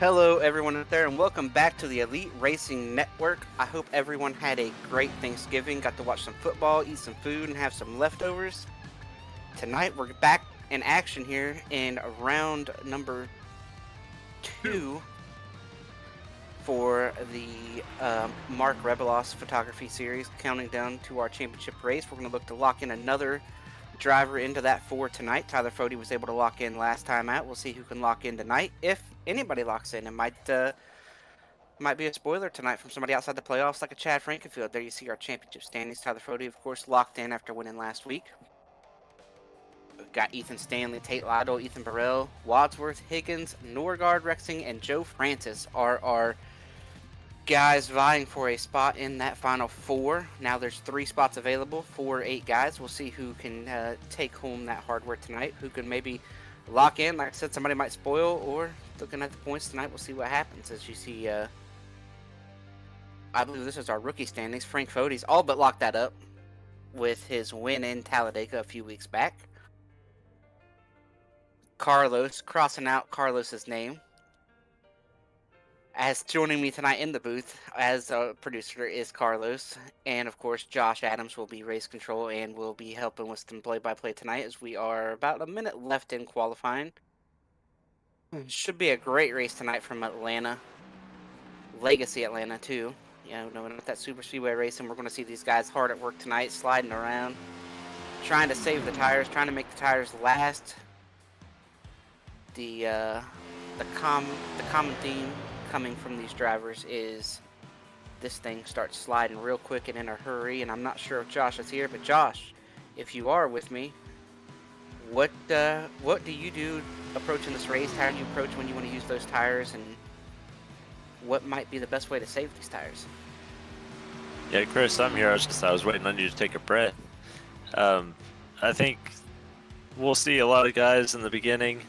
Hello, everyone out there, and welcome back to the Elite Racing Network. I hope everyone had a great Thanksgiving, got to watch some football, eat some food, and have some leftovers. Tonight, we're back in action here in round number 2 for the Mark Rebilas photography series, counting down to our championship race. We're going to look to lock in another driver into that for tonight. Tyler Fody was able to lock in last time out. We'll see who can lock in tonight. If anybody locks in, it might be a spoiler tonight from somebody outside the playoffs, like a Chad Frankenfield. There you see our championship standings. Tyler Fody, of course, locked in after winning last week. We've got Ethan Stanley, Tate Lytle, Ethan Burrell, Wadsworth, Higgins, Norgard, Rexing, and Joe Francis are our guys vying for a spot in that final 4. Now there's 3 spots available for 8 guys. We'll see who can take home that hardware tonight, who can maybe lock in. Like I said, somebody might spoil, or looking at the points tonight, we'll see what happens. As you see, I believe this is our rookie standings. Frank Fody's all but locked that up with his win in Talladega a few weeks back. Carlos, crossing out Carlos's name. As joining me tonight in the booth as a producer is Carlos, and of course Josh Adams will be race control and will be helping with some play-by-play tonight, as we are about a minute left in qualifying. Should be a great race tonight from Atlanta, Legacy Atlanta too. Knowing that super speedway race, and we're going to see these guys hard at work tonight, sliding around, trying to save the tires, trying to make the tires last. The common theme coming from these drivers is this thing starts sliding real quick and in a hurry, and I'm not sure if Josh is here, but Josh, if you are with me, what do you do approaching this race? How do you approach when you want to use those tires, and what might be the best way to save these tires? Yeah, Chris, I'm here. I was waiting on you to take a breath. I think we'll see a lot of guys in the beginning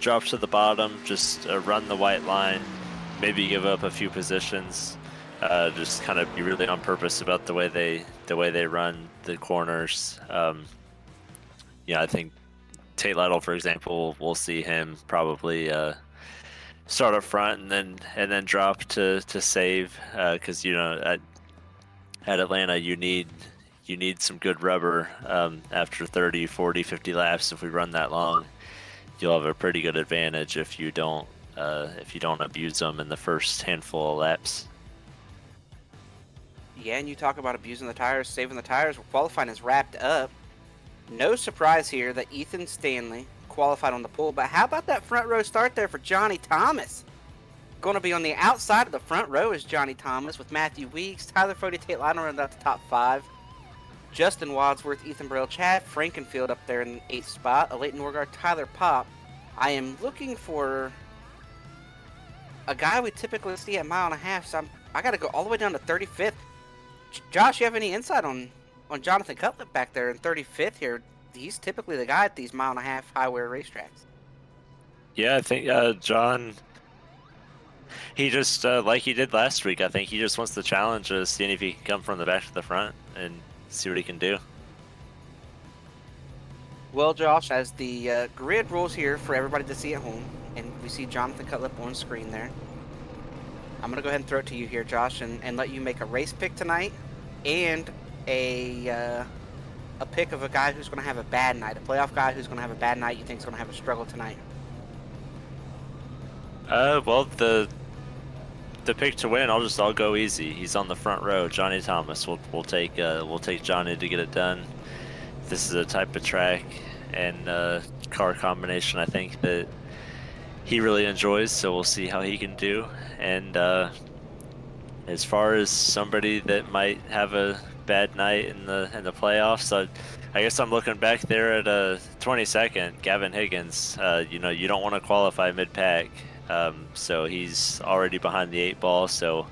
drop to the bottom, just run the white line, maybe give up a few positions, just kind of be really on purpose about the way they run the corners. I think Tate Lytle, for example, we'll see him probably start up front and then drop to save, because at Atlanta you need some good rubber after 30, 40, 50 laps. If we run that long, you'll have a pretty good advantage if you don't abuse them in the first handful of laps. Yeah, and you talk about abusing the tires, saving the tires. Well, qualifying is wrapped up. No surprise here that Ethan Stanley qualified on the pole, but how about that front row start there for Johnny Thomas? Going to be on the outside of the front row is Johnny Thomas, with Matthew Weeks, Tyler Fody, Tate Lytle around the top 5. Justin Wadsworth, Ethan Burrell, Chad Frankenfield up there in the 8th spot. Leighton Norgard, Tyler Popp. I am looking for a guy we typically see at 1.5 miles, so I got to go all the way down to 35th. Josh, you have any insight on Jonathan Cutlip back there in 35th here? He's typically the guy at these 1.5 mile highway racetracks. Yeah, I think John, he just, like he did last week, I think he just wants the challenge of seeing if he can come from the back to the front and see what he can do. Well, Josh, as the grid rules here for everybody to see at home, and we see Jonathan Cutlip on screen there, I'm going to go ahead and throw it to you here, Josh, and let you make a race pick tonight and a pick of a guy who's going to have a bad night, a playoff guy who's going to have a bad night you think is going to have a struggle tonight. Well, the pick to win, I'll go easy. He's on the front row, Johnny Thomas. We'll take Johnny to get it done. This is a type of track and car combination I think that he really enjoys, so we'll see how he can do. And as far as somebody that might have a bad night in the playoffs, I guess I'm looking back there at 22nd, Gavin Higgins. You don't want to qualify mid-pack, so he's already behind the 8 ball. So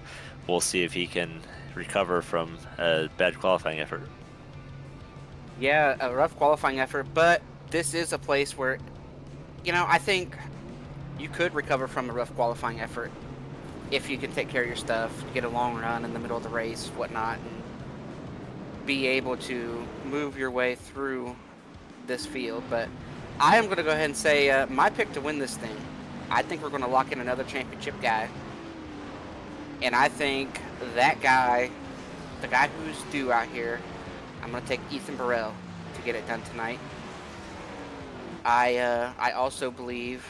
we'll see if he can recover from a bad qualifying effort. Yeah, a rough qualifying effort, but this is a place where, I think you could recover from a rough qualifying effort if you can take care of your stuff, get a long run in the middle of the race, whatnot, and be able to move your way through this field. But I am going to go ahead and say my pick to win this thing I think we're going to lock in another championship guy. And I think that guy, the guy who's due out here, I'm going to take Ethan Burrell to get it done tonight. I also believe,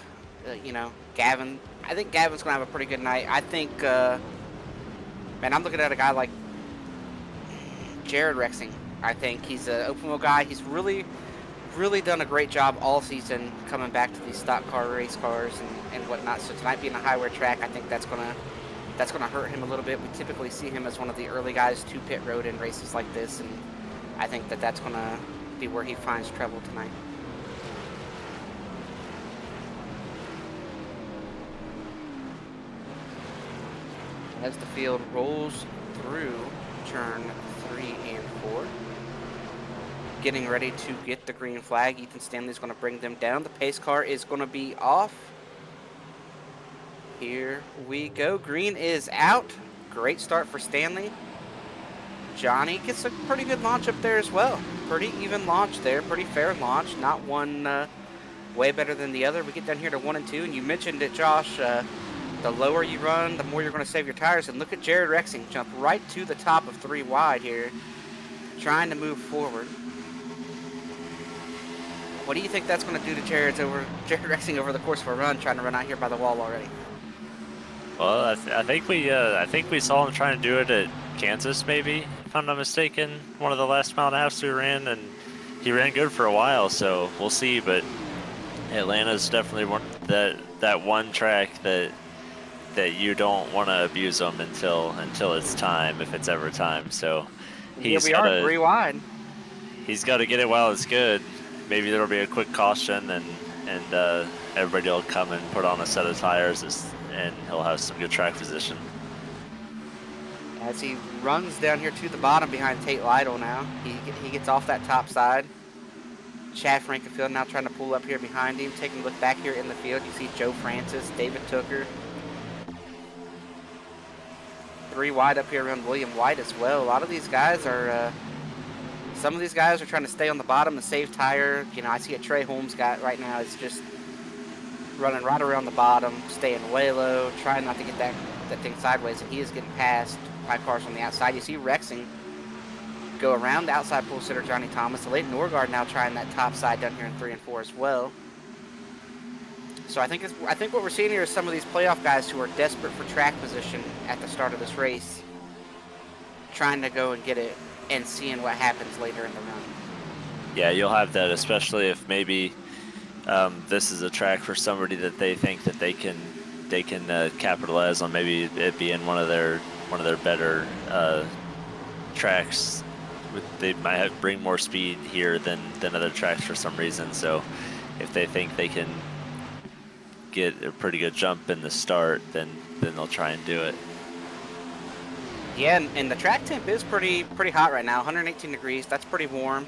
Gavin. I think Gavin's going to have a pretty good night. I think, man, I'm looking at a guy like Jared Rexing. I think he's an open wheel guy. He's really done a great job all season coming back to these stock car race cars and whatnot. So tonight being a high wear track, I think that's gonna hurt him a little bit. We typically see him as one of the early guys to pit road in races like this, and I think that's gonna be where he finds trouble tonight. As the field rolls through turn 3 and 4. Getting ready to get the green flag. Ethan Stanley's going to bring them down. The pace car is going to be off. Here we go. Green is out. Great start for Stanley. Johnny gets a pretty good launch up there as well. Pretty even launch there. Pretty fair launch. Not one way better than the other. We get down here to 1 and 2. And you mentioned it, Josh. The lower you run, the more you're going to save your tires. And look at Jared Rexing jump right to the top of 3 wide here, trying to move forward. What do you think that's going to do to Jared Rexing over the course of a run, trying to run out here by the wall already? Well, I think we saw him trying to do it at Kansas, maybe, if I'm not mistaken. One of the last mile and a half we ran, and he ran good for a while. So we'll see. But Atlanta's definitely that one track that you don't want to abuse them until it's time, if it's ever time. So we are 3 wide. He's got to get it while it's good. Maybe there'll be a quick caution, and everybody will come and put on a set of tires, and he'll have some good track position. As he runs down here to the bottom behind Tate Lytle now, he gets off that top side. Chad Frankenfield now trying to pull up here behind him. Taking a look back here in the field, you see Joe Francis, David Tooker. 3 wide up here around William White as well. A lot of these guys are, some of these guys are trying to stay on the bottom and save tire. You know, I see a Trey Holmes guy right now is just running right around the bottom, staying way low, trying not to get that thing sideways, and he is getting passed by cars on the outside. You see Rexing go around the outside pole sitter Johnny Thomas. Leighton Norgard now trying that top side down here in 3 and 4 as well. So I think what we're seeing here is some of these playoff guys who are desperate for track position at the start of this race, trying to go and get it and seeing what happens later in the run. Yeah, you'll have that, especially if maybe this is a track for somebody that they think that they can capitalize on. Maybe it being one of their better tracks. They might bring more speed here than other tracks for some reason. So if they think they can get a pretty good jump in the start, then they'll try and do it. Yeah, and the track temp is pretty hot right now, 118 degrees. That's pretty warm.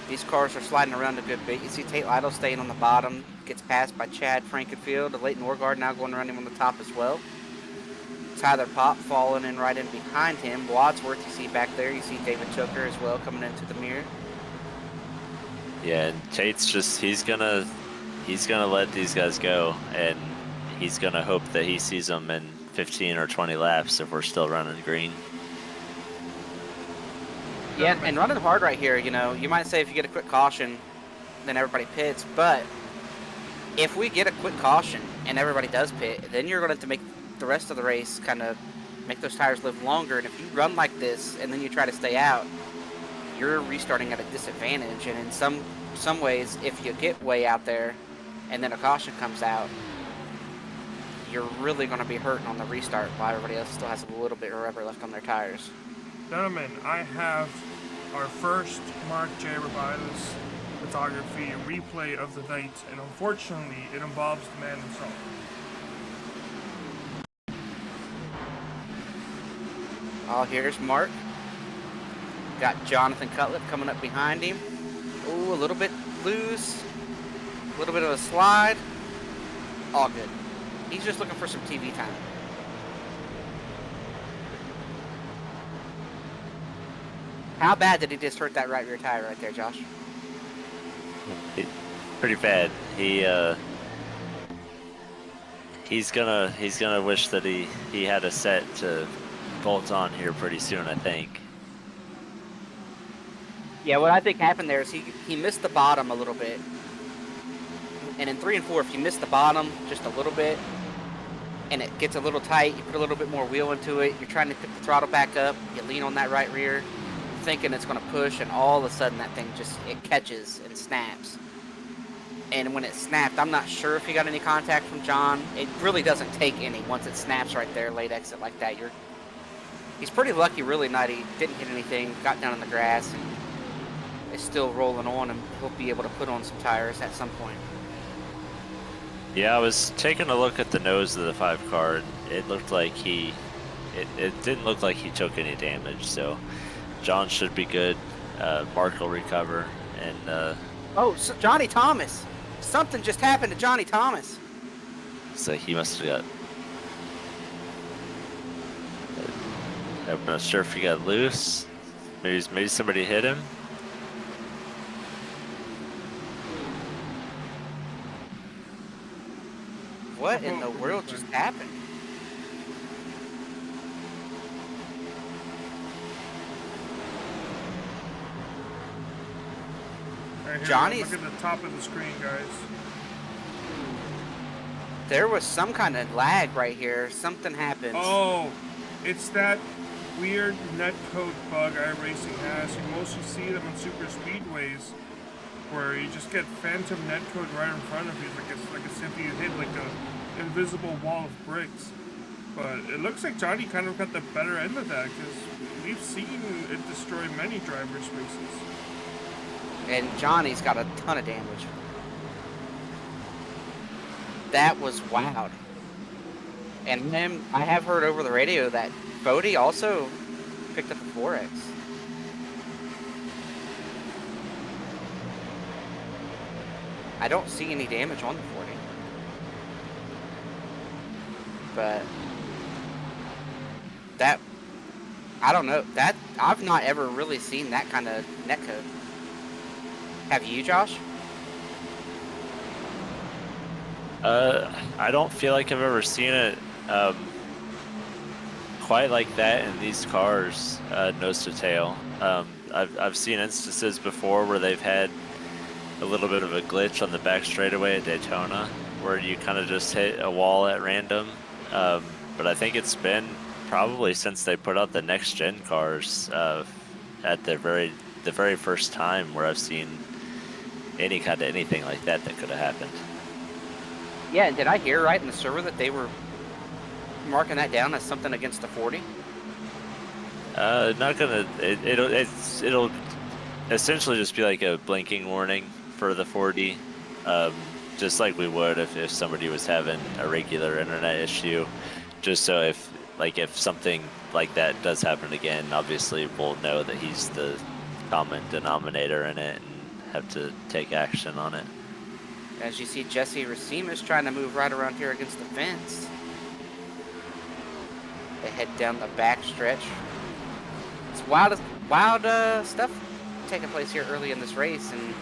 These cars are sliding around a good bit. You see Tate Lytle staying on the bottom, gets passed by Chad Frankenfield. Leighton Norgard now going around him on the top as well. Tyler Popp falling in right in behind him. Wadsworth you see back there. You see David Tooker as well coming into the mirror. Yeah, and Tate's just he's gonna let these guys go, and he's gonna hope that he sees them in 15 or 20 laps if we're still running green. Yeah, and running hard right here, you know, you might say if you get a quick caution, then everybody pits, but if we get a quick caution and everybody does pit, then you're going to have to make the rest of the race kind of make those tires live longer, and if you run like this and then you try to stay out, you're restarting at a disadvantage, and in some ways, if you get way out there and then a caution comes out, you're really going to be hurting on the restart while everybody else still has a little bit of rubber left on their tires. Gentlemen, I have our first Mark J. Rebilas photography replay of the night, and unfortunately, it involves the man himself. Oh, here's Mark. Got Jonathan Cutlip coming up behind him. Ooh, a little bit loose. A little bit of a slide. All good. He's just looking for some TV time. How bad did he just hurt that right rear tire right there, Josh? Pretty bad. He he's gonna wish that he had a set to bolt on here pretty soon, I think. Yeah, what I think happened there is he missed the bottom a little bit. And in 3 and 4, if you miss the bottom just a little bit and it gets a little tight, you put a little bit more wheel into it, you're trying to pick the throttle back up, you lean on that right rear, thinking it's going to push, and all of a sudden that thing it catches and snaps. And when it snapped, I'm not sure if he got any contact from John. It really doesn't take any once it snaps right there, late exit like that. He's pretty lucky, really, not he didn't hit anything, got down in the grass, and is still rolling on, and he'll be able to put on some tires at some point. Yeah, I was taking a look at the nose of the 5 car, and it looked like it didn't look like he took any damage, so John should be good. Mark will recover, and oh, so Johnny Thomas! Something just happened to Johnny Thomas. so he must have got. I'm not sure if he got loose. Maybe somebody hit him. What in the world just happened? Right here, Johnny's- look at the top of the screen, guys. There was some kind of lag right here. Something happened. Oh, it's that weird netcode bug iRacing has. You mostly see them on super speedways, where you just get phantom netcode right in front of you, like as if you hit like a invisible wall of bricks. But it looks like Johnny kind of got the better end of that, because we've seen it destroy many drivers' races. And Johnny's got a ton of damage. That was wild. And then I have heard over the radio that Bodie also picked up a 4X. I don't see any damage on the 40. But that, I don't know, that I've not ever really seen that kind of netcode. Have you, Josh? I don't feel like I've ever seen it quite like that in these cars, nose to tail. I've seen instances before where they've had a little bit of a glitch on the back straightaway at Daytona, where you kind of just hit a wall at random. But I think it's been probably since they put out the next gen cars at the very first time where I've seen any kind of anything like that could have happened. Yeah, did I hear right in the server that they were marking that down as something against the 40? Not gonna. It'll essentially just be like a blinking warning for the 40, just like we would if somebody was having a regular internet issue. Just so if something like that does happen again, obviously we'll know that he's the common denominator in it and have to take action on it. As you see, Jesse Racima's trying to move right around here against the fence. They head down the back stretch. It's wild stuff taking place here early in this race, and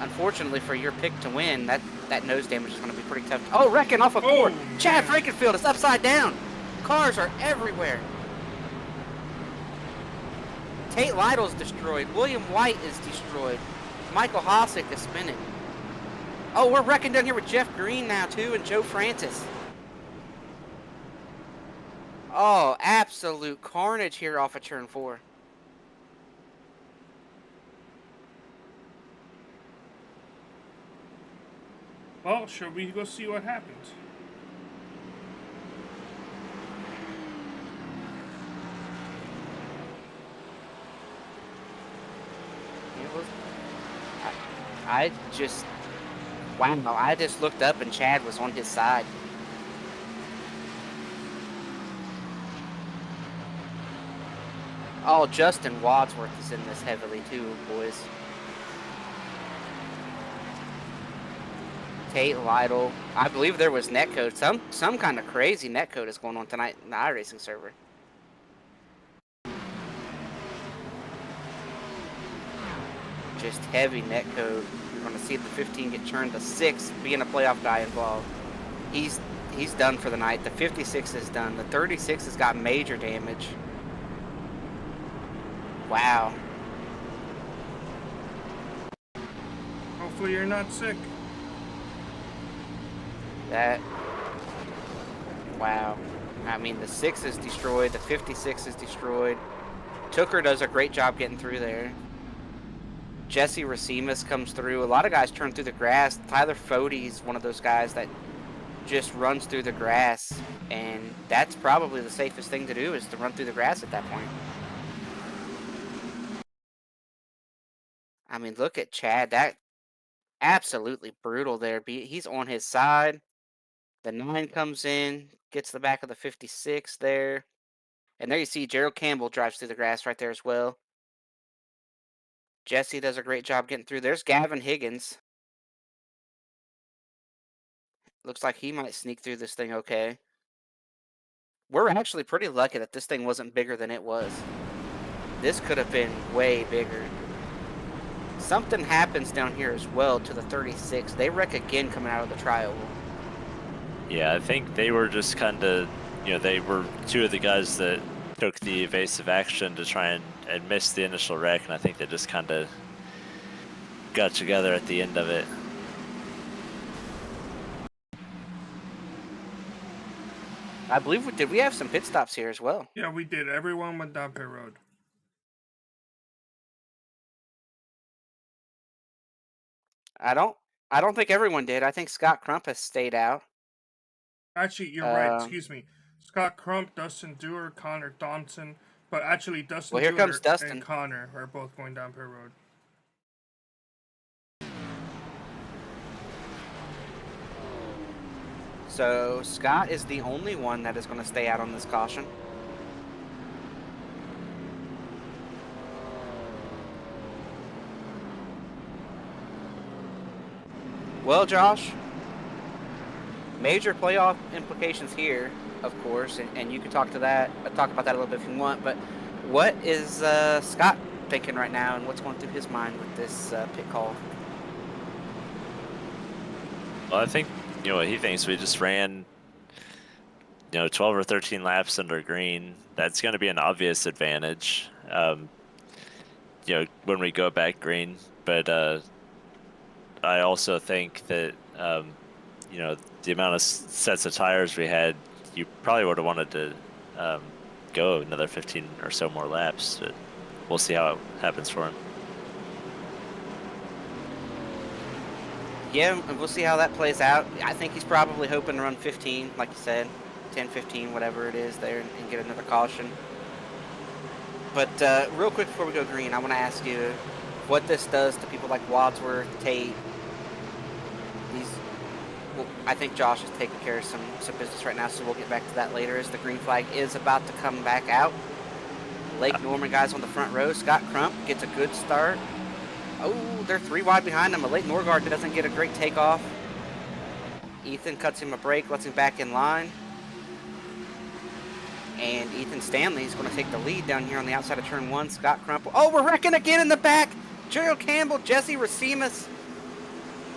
unfortunately for your pick to win, that nose damage is going to be pretty tough. Oh, wrecking off a Ford. Chad Frankenfield is upside down. Cars are everywhere. Tate Lytle's destroyed. William White is destroyed. Michael Hosick is spinning. Oh, we're wrecking down here with Jeff Green now, too, and Joe Francis. Oh, absolute carnage here off of turn 4. Well, shall we go see what happens? It was... I just... Wow, I just looked up and Chad was on his side. Oh, Justin Wadsworth is in this heavily too, boys. Tate Lytle. I believe there was netcode. Some kind of crazy netcode is going on tonight in the iRacing server. Just heavy netcode. You're going to see the 15 get turned to 6, being a playoff guy involved. he's done for the night. The 56 is done. The 36 has got major damage. Wow. Hopefully you're not sick. Wow. I mean, the 6 is destroyed. The 56 is destroyed. Tooker does a great job getting through there. Jesse Racimas comes through. A lot of guys turn through the grass. Tyler Fode's one of those guys that just runs through the grass, and that's probably the safest thing to do, is to run through the grass at that point. I mean, look at Chad. That absolutely brutal there. He's on his side. The 9 comes in, gets the back of the 56 there. And there you see Gerald Campbell drives through the grass right there as well. Jesse does a great job getting through. There's Gavin Higgins. Looks like he might sneak through this thing okay. We're actually pretty lucky that this thing wasn't bigger than it was. This could have been way bigger. Something happens down here as well to the 36. They wreck again coming out of the trial. Yeah, I think they were just kind of, they were two of the guys that took the evasive action to try and miss the initial wreck, and I think they just kind of got together at the end of it. I believe we have some pit stops here as well? Yeah, we did. Everyone went down pit road. I don't think everyone did. I think Scott Crump has stayed out. Actually, you're right. Excuse me. Scott Crump, Dustin Dewar, Connor Thompson. But actually, Dustin Well, here Dewar comes Dustin. and Connor are both going down pit road. So Scott is the only one that is going to stay out on this caution. Well, Josh, major playoff implications here, of course, and you can talk about that a little bit if you want. But what is Scott thinking right now, and what's going through his mind with this pit call? Well, I think what he thinks, we just ran 12 or 13 laps under green. That's going to be an obvious advantage when we go back green. But I also think that the amount of sets of tires we had, you probably would have wanted to go another 15 or so more laps. But we'll see how it happens for him. Yeah, and we'll see how that plays out. I think he's probably hoping to run 15, like you said, 10, 15, whatever it is there, and get another caution. But real quick before we go green, I want to ask you what this does to people like Wadsworth, Tate. I think Josh is taking care of some business right now, so we'll get back to that later as the green flag is about to come back out. Lake Norman guys on the front row. Scott Crump gets a good start. Oh, they're 3 wide behind him. Lake Norgard doesn't get a great takeoff. Ethan cuts him a break, lets him back in line. And Ethan Stanley's going to take the lead down here on the outside of turn 1. Scott Crump. Oh, we're wrecking again in the back. Gerald Campbell, Jesse Racimas,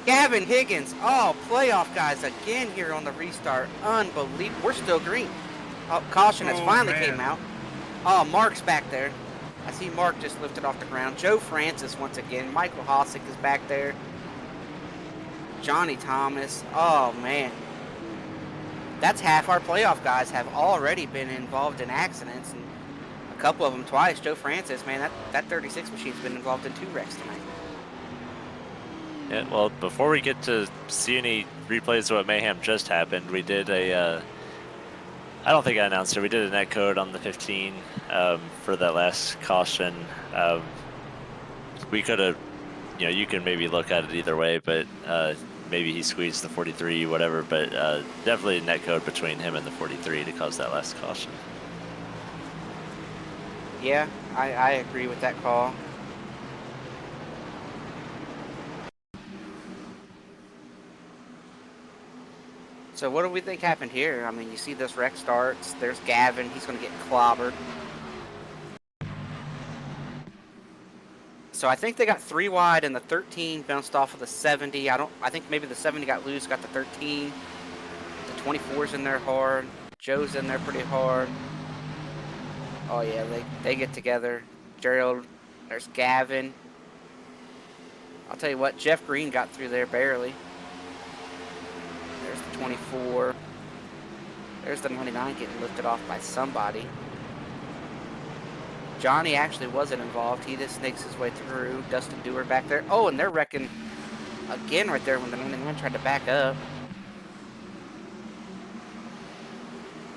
Gavin Higgins. Oh, playoff guys again here on the restart. Unbelievable. We're still green. Oh, caution has finally came out. Oh, Mark's back there. I see Mark just lifted off the ground. Joe Francis once again. Michael Hosick is back there. Johnny Thomas. Oh, man. That's half our playoff guys have already been involved in accidents, and a couple of them twice. Joe Francis, man, that 36 machine's been involved in 2 wrecks tonight. Yeah, well, before we get to see any replays of what mayhem just happened, we did a I don't think I announced it. We did a net code on the 15 for that last caution. We could have, you can maybe look at it either way, but maybe he squeezed the 43, whatever. But definitely a net code between him and the 43 to cause that last caution. Yeah, I agree with that call. So what do we think happened here? I mean, you see this wreck starts. There's Gavin. He's going to get clobbered. So I think they got 3 wide, and the 13 bounced off of the 70. I think maybe the 70 got loose, got the 13. The 24's in there hard. Joe's in there pretty hard. Oh yeah, they get together. Gerald, there's Gavin. I'll tell you what, Jeff Green got through there barely. There's the 24. There's the 99 getting lifted off by somebody. Johnny actually wasn't involved. He just snakes his way through. Dustin Dewar back there. Oh, and they're wrecking again right there when the 99 tried to back up.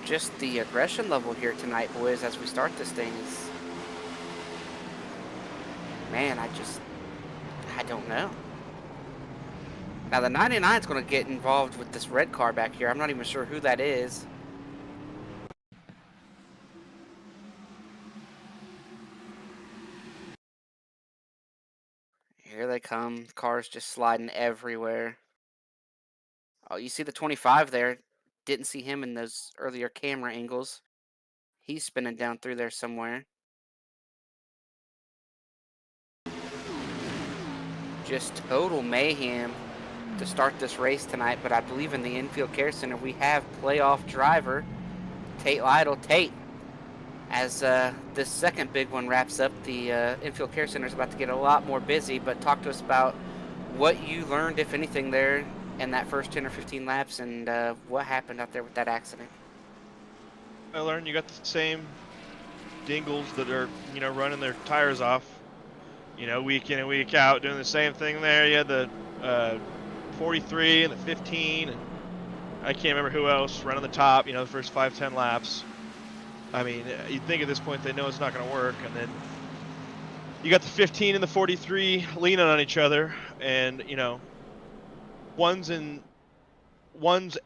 Just the aggression level here tonight, boys, as we start this thing is... Man, I don't know. Now, the 99 is going to get involved with this red car back here. I'm not even sure who that is. Here they come. Cars just sliding everywhere. Oh, you see the 25 there. Didn't see him in those earlier camera angles. He's spinning down through there somewhere. Just total mayhem to start this race tonight, but I believe in the infield care center we have playoff driver Tate Lytle. Tate, as this second big one wraps up, the infield care center is about to get a lot more busy, but talk to us about what you learned, if anything, there in that first 10 or 15 laps, and what happened out there with that accident. I learned you got the same dingles that are, running their tires off, week in and week out, doing the same thing there. You had the 43 and the 15, and I can't remember who else running the top, the first 5-10 laps. I mean, you'd think at this point they know it's not going to work, and then you got the 15 and the 43 leaning on each other, and, one's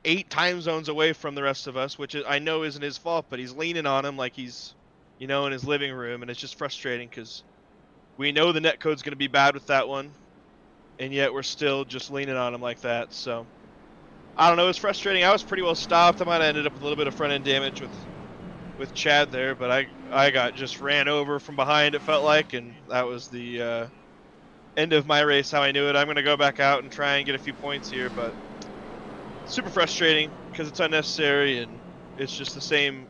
8 time zones away from the rest of us, which I know isn't his fault, but he's leaning on him like he's, in his living room, and it's just frustrating because we know the netcode's going to be bad with that one, and yet we're still just leaning on him like that. So I don't know, it was frustrating. I was pretty well stopped. I might have ended up with a little bit of front end damage with Chad there, but I got just ran over from behind, it felt like, and that was the end of my race how I knew it. I'm going to go back out and try and get a few points here, but super frustrating because it's unnecessary, and it's just the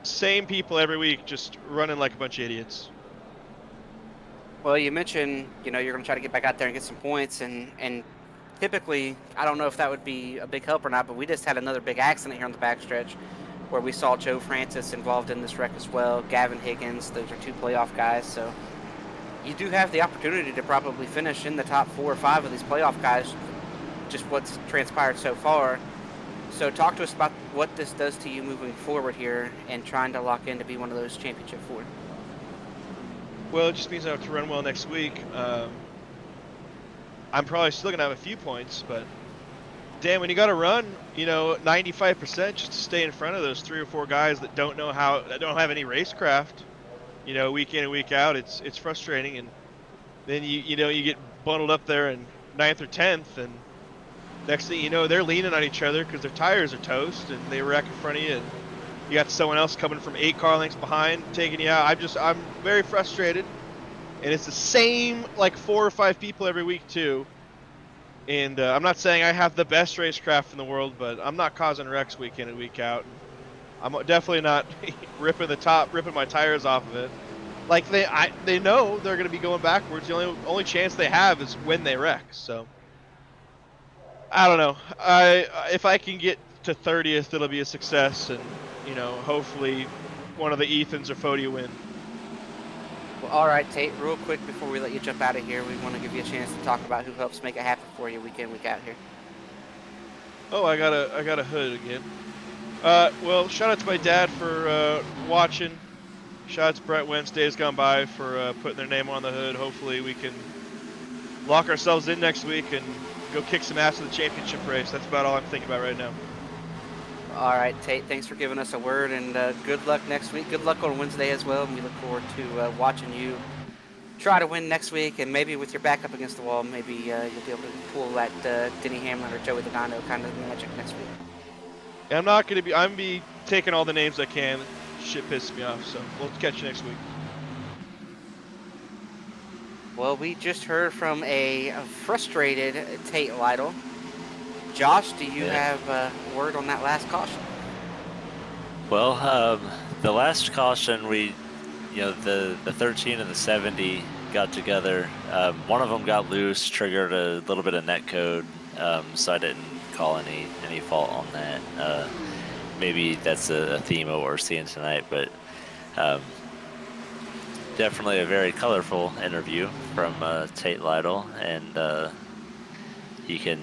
same people every week just running like a bunch of idiots. Well, you mentioned, you're going to try to get back out there and get some points, and typically, I don't know if that would be a big help or not, but we just had another big accident here on the backstretch where we saw Joe Francis involved in this wreck as well, Gavin Higgins. Those are 2 playoff guys, so you do have the opportunity to probably finish in the top 4 or 5 of these playoff guys, just what's transpired so far. So talk to us about what this does to you moving forward here and trying to lock in to be one of those championship 4. Well, it just means I have to run well next week. I'm probably still going to have a few points, but damn, when you got to run, 95% just to stay in front of those 3 or 4 guys that don't have any racecraft, week in and week out, it's frustrating. And then you get bundled up there in 9th or 10th, and next thing you know, they're leaning on each other because their tires are toast and they wreck in front of you, and you got someone else coming from 8 car lengths behind taking you out. I'm very frustrated, and it's the same like 4 or 5 people every week too. And I'm not saying I have the best racecraft in the world, but I'm not causing wrecks week in and week out. I'm definitely not ripping my tires off of it. Like they know they're going to be going backwards. The only chance they have is when they wreck. So I don't know. If I can get to 30th, it'll be a success, and hopefully one of the Ethans or Fodia win. Well, all right, Tate, real quick before we let you jump out of here, we want to give you a chance to talk about who helps make it happen for you week in, week out here. Oh, I got a hood again. Well, shout out to my dad for watching. Shout out to Brett Wednesdays gone by for putting their name on the hood. Hopefully we can lock ourselves in next week and go kick some ass in the championship race. That's about all I'm thinking about right now. All right, Tate, thanks for giving us a word, and good luck next week. Good luck on Wednesday as well, and we look forward to watching you try to win next week, and maybe with your back up against the wall, maybe you'll be able to pull that Denny Hamlin or Joey Logano kind of magic next week. Yeah, I'm going to be taking all the names I can. Shit pisses me off, so we'll catch you next week. Well, we just heard from a frustrated Tate Lytle. Josh, do you Yeah. have a word on that last caution? Well, the last caution, the 13 and the 70 got together. One of them got loose, triggered a little bit of net code, so I didn't call any fault on that. Maybe that's a theme of what we're seeing tonight, but um, definitely a very colorful interview from Tate Lytle, and you can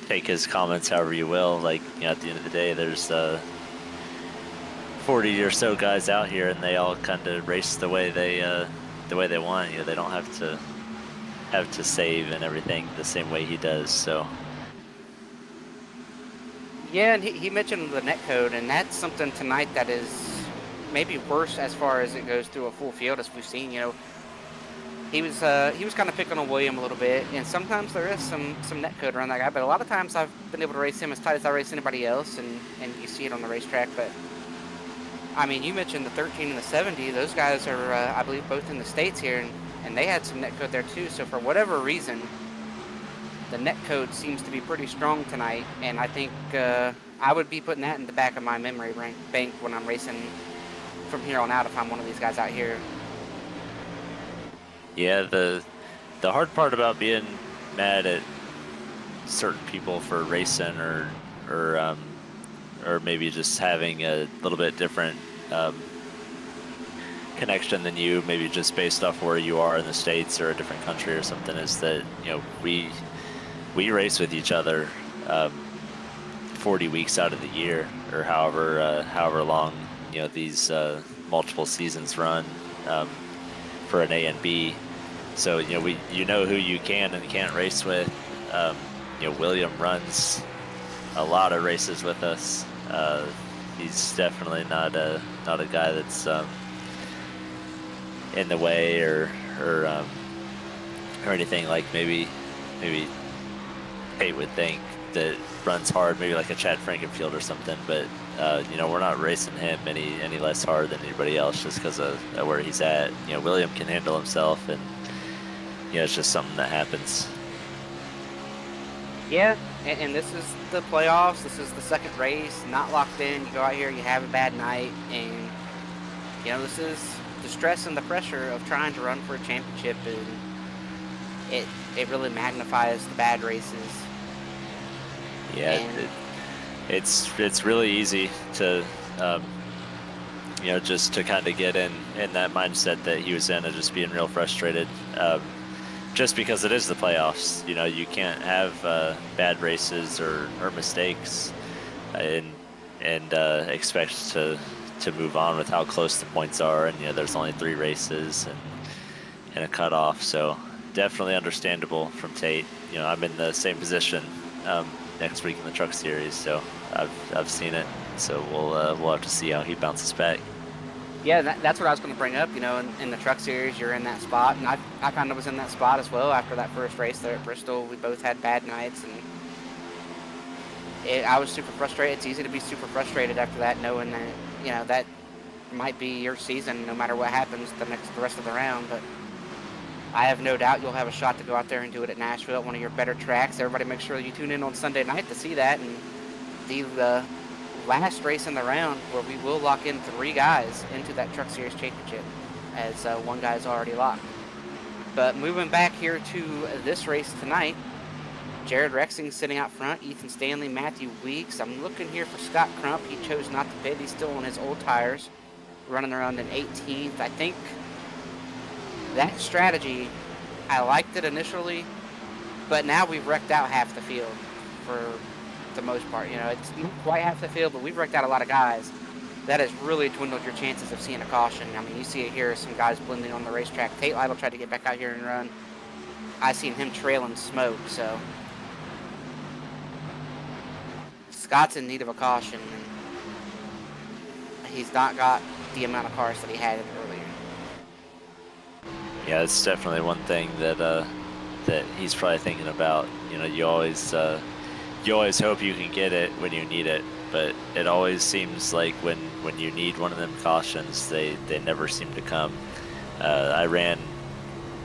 take his comments however you will. Like, at the end of the day, there's 40 or so guys out here, and they all kind of race the way they want. They don't have to save and everything the same way he does. So Yeah, and he mentioned the netcode, and that's something tonight that is maybe worse as far as it goes through a full field as we've seen. He was kind of picking on William a little bit, and sometimes there is some netcode around that guy, but a lot of times I've been able to race him as tight as I race anybody else, and you see it on the racetrack. But I mean, you mentioned the 13 and the 70; those guys are I believe both in the States here, and they had some netcode there too. So for whatever reason, the net code seems to be pretty strong tonight, and I think I would be putting that in the back of my memory bank when I'm racing from here on out if I'm one of these guys out here. yeah, the hard part about being mad at certain people for racing or maybe just having a little bit different connection than you, maybe just based off where you are in the States or a different country or something, is that we race with each other 40 weeks out of the year, or however long these multiple seasons run for an A and B. So you know who you can and can't race with. William runs a lot of races with us. He's definitely not a guy that's in the way or anything like maybe Tate would think that runs hard, maybe like a Chad Frankenfield or something, but we're not racing him any less hard than anybody else just because of where he's at. William can handle himself, and it's just something that happens. Yeah, and this is the playoffs. This is the second race, not locked in. You go out here, you have a bad night, and this is the stress and the pressure of trying to run for a championship, and it really magnifies the bad races. Yeah, it's really easy to just to kind of get in that mindset that he was in of just being real frustrated, just because it is the playoffs. You can't have bad races or mistakes and expect to move on with how close the points are, and there's only 3 races and a cutoff. So definitely understandable from Tate. I'm in the same position next week in the Truck Series, so I've seen it. So we'll have to see how he bounces back. Yeah, that's what I was going to bring up. In the Truck Series, you're in that spot, and I kind of was in that spot as well after that first race there at Bristol. We both had bad nights, and I was super frustrated. It's easy to be super frustrated after that, knowing that that might be your season no matter what happens the rest of the round. But I have no doubt you'll have a shot to go out there and do it at Nashville, at one of your better tracks. Everybody make sure you tune in on Sunday night to see that, and the last race in the round where we will lock in 3 guys into that Truck Series championship, as one guy's already locked. But moving back here to this race tonight, Jared Rexing sitting out front, Ethan Stanley, Matthew Weeks. I'm looking here for Scott Crump. He chose not to pit. He's still on his old tires, running around in 18th. I think that strategy, I liked it initially, but now we've wrecked out half the field for the most part. It's not quite half the field, but we've wrecked out a lot of guys. That has really dwindled your chances of seeing a caution. I mean, you see it here, some guys blending on the racetrack. Tate Lytle tried to get back out here and run. I seen him trailing smoke, so Scott's in need of a caution, and he's not got the amount of cars that he had earlier. Yeah, it's definitely one thing that he's probably thinking about. You always hope you can get it when you need it, but it always seems like when you need one of them cautions, they never seem to come. I ran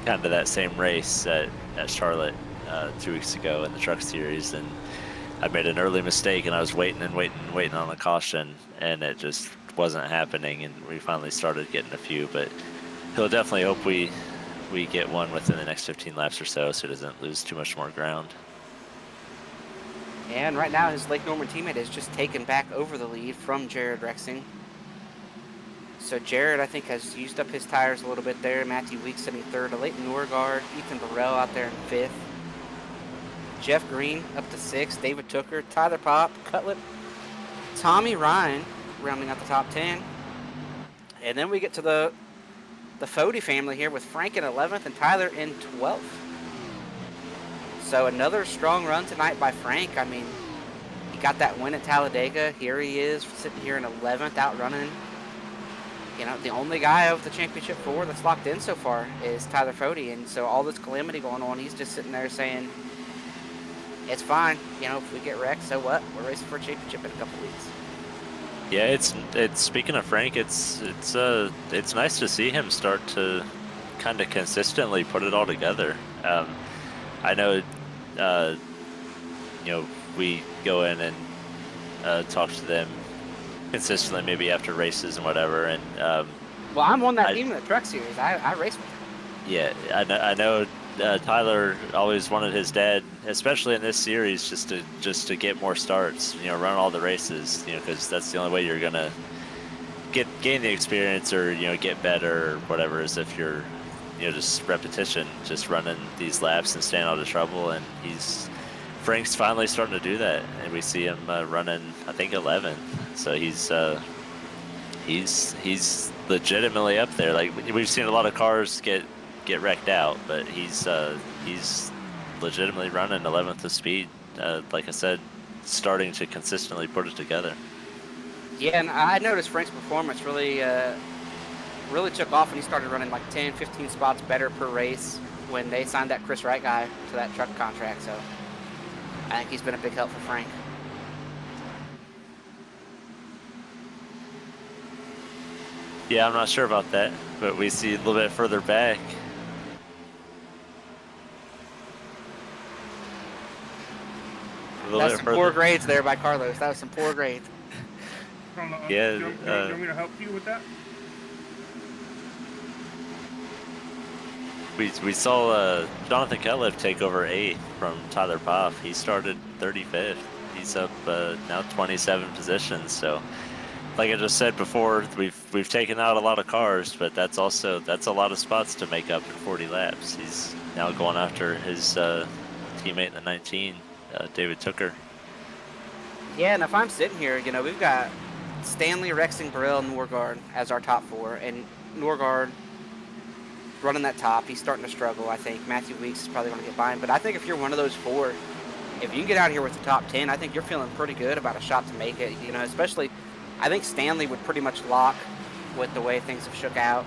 kind of that same race at Charlotte 2 weeks ago in the Truck Series, and I made an early mistake, and I was waiting and waiting and waiting on the caution, and it just wasn't happening, and we finally started getting a few. But he'll definitely hope we get one within the next 15 laps or so he doesn't lose too much more ground. And right now, his Lake Norman teammate has just taken back over the lead from Jared Rexing. So Jared, I think, has used up his tires a little bit there. Matthew Weeks sitting third. Leighton Norgard, Ethan Burrell out there in fifth. Jeff Green up to sixth. David Tooker, Tyler Pop, Cutlip, Tommy Ryan rounding out the top 10. And then we get to the Fody family here with Frank in 11th and Tyler in 12th. So another strong run tonight by Frank. I mean, he got that win at Talladega. Here he is sitting here in 11th, outrunning. You know, the only guy of the championship 4 that's locked in so far is Tyler Fody. And so all this calamity going on, he's just sitting there saying, it's fine. You know, if we get wrecked, so what? We're racing for a championship in a couple weeks. Yeah, it's speaking of Frank, it's nice to see him start to kind of consistently put it all together. I know, you know, we go in and talk to them consistently, maybe after races and whatever. And well, I'm on that team in the Truck Series. I race with him. Yeah, I know. Tyler always wanted his dad, especially in this series, just to get more starts. You know, run all the races. You know, because that's the only way you're gonna gain the experience, or you know, get better, or whatever. Is if you're, you know, just repetition, just running these laps and staying out of trouble. And Frank's finally starting to do that, and we see him running, I think, 11th. So he's legitimately up there. Like, we've seen a lot of cars get wrecked out, but he's legitimately running 11th of speed. Like I said, starting to consistently put it together. Yeah, and I noticed Frank's performance really took off when he started running like 10, 15 spots better per race when they signed that Chris Wright guy to that truck contract. So I think he's been a big help for Frank. Yeah, I'm not sure about that, but we see a little bit further back. That's some poor grades there by Carlos. That was some poor grades. Yeah. You want me to help you with that? We saw Jonathan Cutlip take over 8th from Tyler Poff. He started 35th. He's up now 27 positions. So, like I just said before, we've taken out a lot of cars, but that's a lot of spots to make up in 40 laps. He's now going after his teammate in the 19, David Tooker. Yeah, and if I'm sitting here, you know, we've got Stanley, Rexing, Burrell, and Norgard as our top 4, and Norgard running that top. He's starting to struggle, I think. Matthew Weeks is probably going to get by him, but I think if you're one of those 4, if you can get out here with the top 10, I think you're feeling pretty good about a shot to make it. You know, especially, I think Stanley would pretty much lock with the way things have shook out.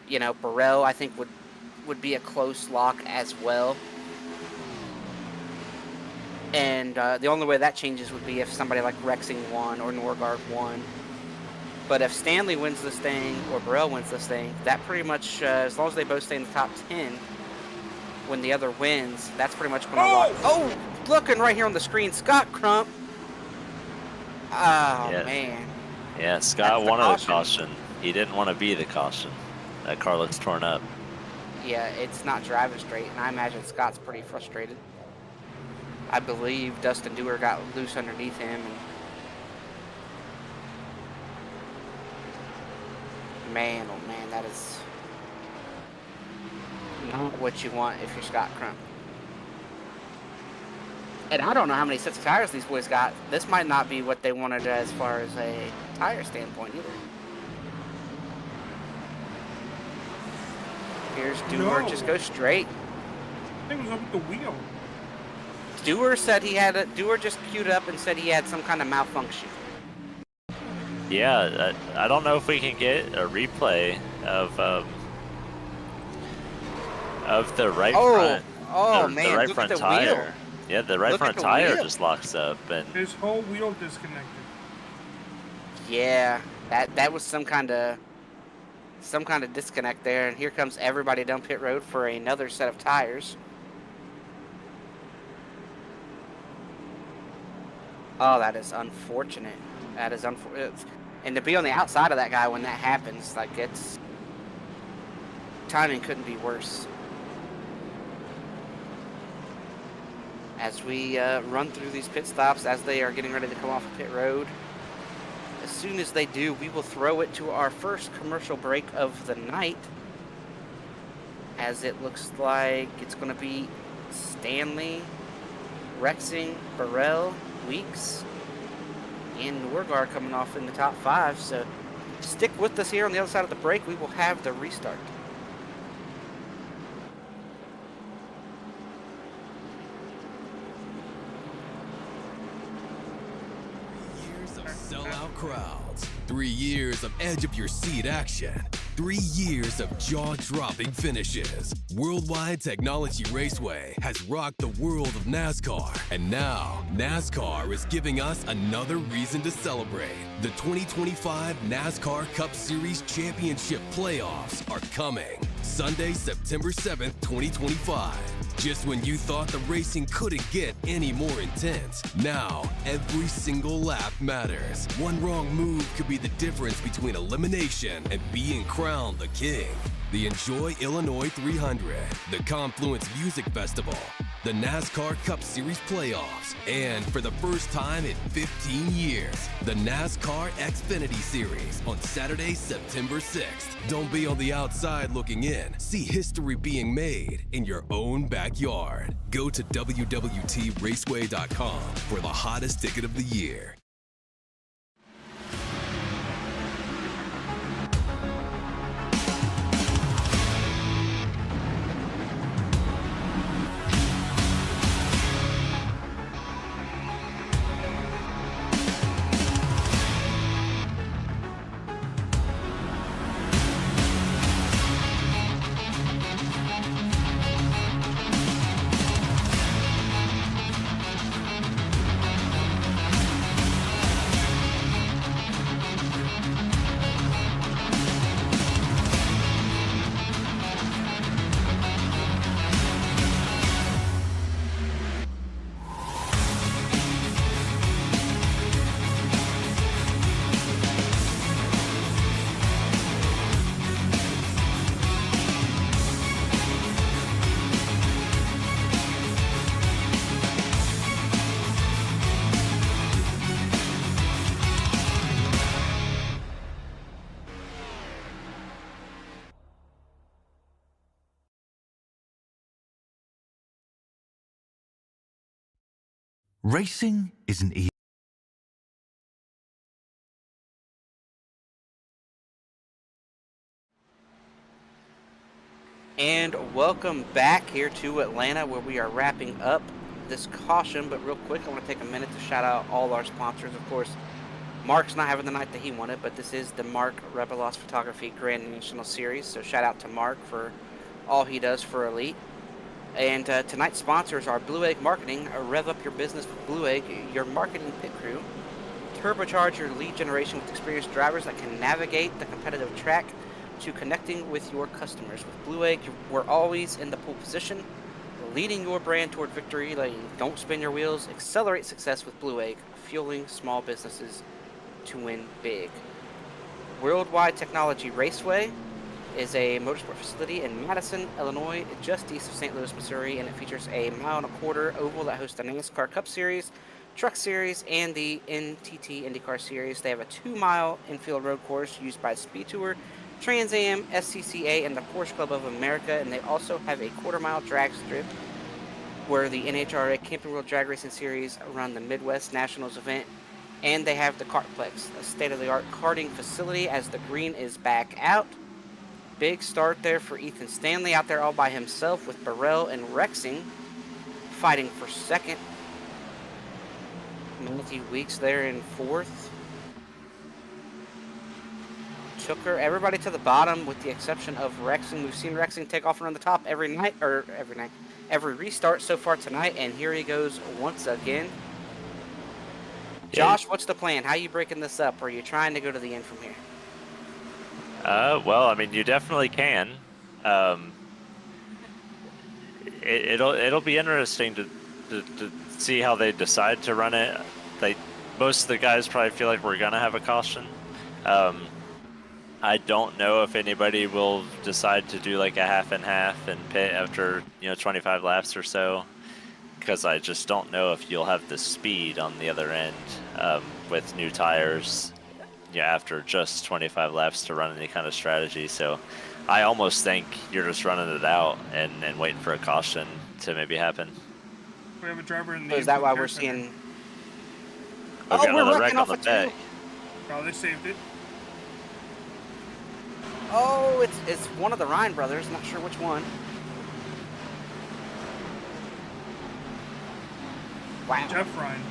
You know, Burrell, I think, would be a close lock as well. And the only way that changes would be if somebody like Rexing won or Norgard won. But if Stanley wins this thing or Burrell wins this thing, that pretty much, as long as they both stay in the top 10, when the other wins, that's pretty much going to lock. Oh, looking right here on the screen, Scott Crump. Oh, yeah. Man. Yeah, Scott wanted the caution. He didn't want to be the caution. That car looks torn up. Yeah, it's not driving straight, and I imagine Scott's pretty frustrated. I believe Dustin Dewar got loose underneath him. And man, oh man, that is not what you want if you're Scott Crump. And I don't know how many sets of tires these boys got. This might not be what they wanted as far as a tire standpoint either. Here's Dewar, just go straight. I think it was up with the wheel. Dewar said Dewar just queued up and said he had some kind of malfunction. Yeah, I don't know if we can get a replay of the right front. Oh man, the right look front at the tire. wheel. Yeah, the right front tire just locks up, and his whole wheel disconnected. Yeah, that was some kind of disconnect there, and here comes everybody down pit road for another set of tires. Oh, that is unfortunate. That is unfortunate. And to be on the outside of that guy when that happens, like, it's... timing couldn't be worse. As we run through these pit stops, as they are getting ready to come off of pit road, as soon as they do, we will throw it to our first commercial break of the night, as it looks like it's going to be Stanley, Rexing, Burrell, Weeks, and Norgard coming off in the top 5. So stick with us here on the other side of the break. We will have the restart. Sellout crowds, 3 years of edge of your seat action, 3 years of jaw-dropping finishes. Worldwide Technology Raceway has rocked the world of NASCAR, and now NASCAR is giving us another reason to celebrate. The 2025 NASCAR Cup Series Championship playoffs are coming Sunday, September 7th, 2025. Just when you thought the racing couldn't get any more intense, now every single lap matters. One wrong move could be the difference between elimination and being crowned the king. The Enjoy Illinois 300, the Confluence Music Festival, the NASCAR Cup Series playoffs, and for the first time in 15 years, the NASCAR Xfinity Series on Saturday, September 6th. Don't be on the outside looking in. See history being made in your own backyard. Go to www.raceway.com for the hottest ticket of the year. Racing isn't easy. And welcome back here to Atlanta, where we are wrapping up this caution. But real quick, I want to take a minute to shout out all our sponsors. Of course, Mark's not having the night that he wanted, but this is the Mark Rebilas Photography Grand National Series. So shout out to Mark for all he does for Elite. And tonight's sponsors are Blue Egg Marketing. Rev up your business with Blue Egg, your marketing pit crew. Turbocharge your lead generation with experienced drivers that can navigate the competitive track to connecting with your customers. With Blue Egg, we're always in the pole position, leading your brand toward victory lane. Don't spin your wheels. Accelerate success with Blue Egg, fueling small businesses to win big. Worldwide Technology Raceway is a motorsport facility in Madison, Illinois, just east of St. Louis, Missouri, and it features a 1.25-mile oval that hosts the NASCAR Cup Series, Truck Series, and the NTT IndyCar Series. They have a 2-mile infield road course used by Speed Tour, Trans Am, SCCA, and the Porsche Club of America, and they also have a 1/4-mile drag strip where the NHRA Camping World Drag Racing Series run the Midwest Nationals event, and they have the Kartplex, a state-of-the-art karting facility, as the green is back out. Big start there for Ethan Stanley out there all by himself, with Burrell and Rexing fighting for second. Matthew Weeks there in fourth. Took her everybody to the bottom with the exception of Rexing. We've seen Rexing take off and run the top every restart so far tonight, and here he goes once again. Josh, what's the plan? How are you breaking this up? Are you trying to go to the end from here? Well, I mean, you definitely can. It'll be interesting to see how they decide to run it. most of the guys probably feel like we're gonna have a caution. I don't know if anybody will decide to do like a half and half and pit after 25 laps or so, because I just don't know if you'll have the speed on the other end with new tires after just 25 laps to run any kind of strategy. So I almost think you're just running it out and waiting for a caution to maybe happen. We have a driver in the. So is that why we're center. seeing? We've got another wreck on the back. Oh, they saved it. Oh, it's one of the Ryan brothers. Not sure which one. Wow. Jeff Ryan.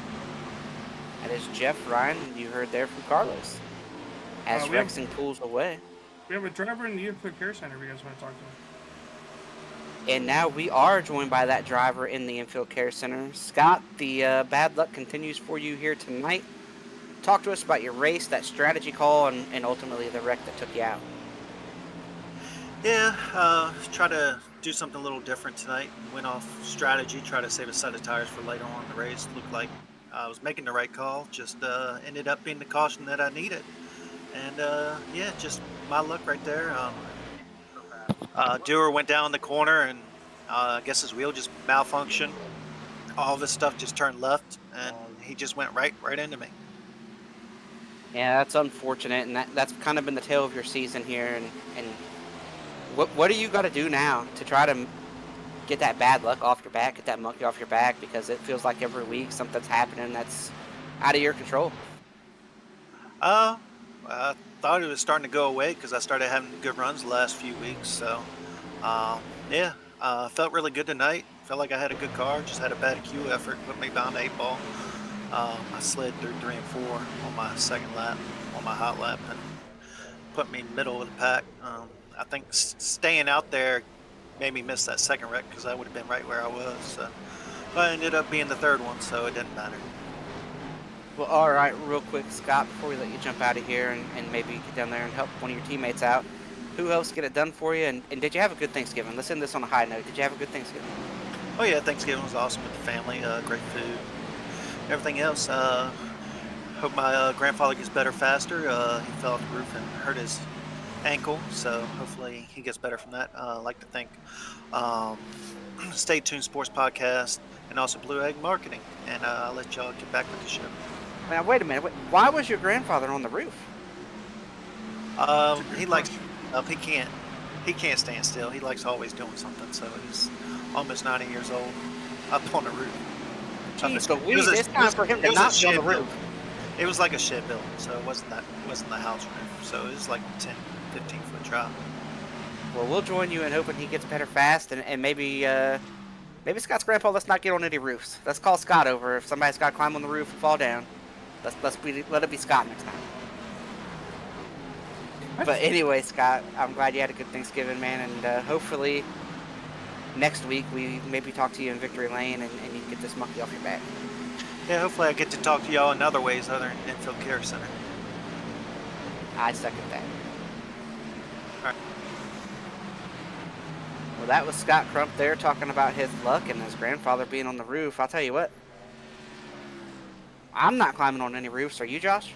That is Jeff Ryan. You heard there from Carlos. As Rexing pulls away. We have a driver in the infield care center. If you guys want to talk to him. And now we are joined by that driver in the infield care center. Scott, the bad luck continues for you here tonight. Talk to us about your race, that strategy call, and ultimately the wreck that took you out. Yeah, try to do something a little different tonight. Went off strategy, try to save a set of tires for later on in the race. Looked like I was making the right call, just ended up being the caution that I needed. And yeah, just my luck right there. Dewar went down the corner and I guess his wheel just malfunctioned. All of his stuff just turned left and he just went right into me. Yeah, that's unfortunate, and that's kind of been the tale of your season here. And what do you got to do now to try to get that bad luck off your back, get that monkey off your back? Because it feels like every week something's happening that's out of your control. I thought it was starting to go away because I started having good runs the last few weeks. So, yeah, felt really good tonight. Felt like I had a good car, just had a bad Q effort, put me down to 8 ball. I slid through 3 and 4 on my second lap, on my hot lap, and put me in the middle of the pack. I think staying out there made me miss that second wreck because I would have been right where I was. So. But I ended up being the third one, so it didn't matter. Well, all right, real quick, Scott, before we let you jump out of here and maybe get down there and help one of your teammates out, who else get it done for you? And did you have a good Thanksgiving? Let's end this on a high note. Did you have a good Thanksgiving? Oh, yeah, Thanksgiving was awesome with the family, great food, everything else. Hope my grandfather gets better faster. He fell off the roof and hurt his ankle, so hopefully he gets better from that. I'd like to thank Stay Tuned Sports Podcast and also Blue Egg Marketing, and I'll let y'all get back with the show. Now, wait a minute. Why was your grandfather on the roof? He likes he can't stand still. He likes always doing something, so he's almost 90 years old up on the roof. Jeez Louise, it's time for him to not be on the roof. It was like a shed building, so it wasn't the house roof. So it was like 10, 15-foot drop. Well, we'll join you in hoping he gets better fast, and maybe Scott's grandpa, let's not get on any roofs. Let's call Scott over. If somebody's got to climb on the roof and fall down, let it be Scott next time. But anyway, Scott, I'm glad you had a good Thanksgiving, man, and hopefully next week we maybe talk to you in Victory Lane and you can get this monkey off your back. Yeah, hopefully I get to talk to y'all in other ways other than Infield Care Center. I second that. All right. Well, that was Scott Crump there talking about his luck and his grandfather being on the roof. I'll tell you what, I'm not climbing on any roofs. Are you, Josh?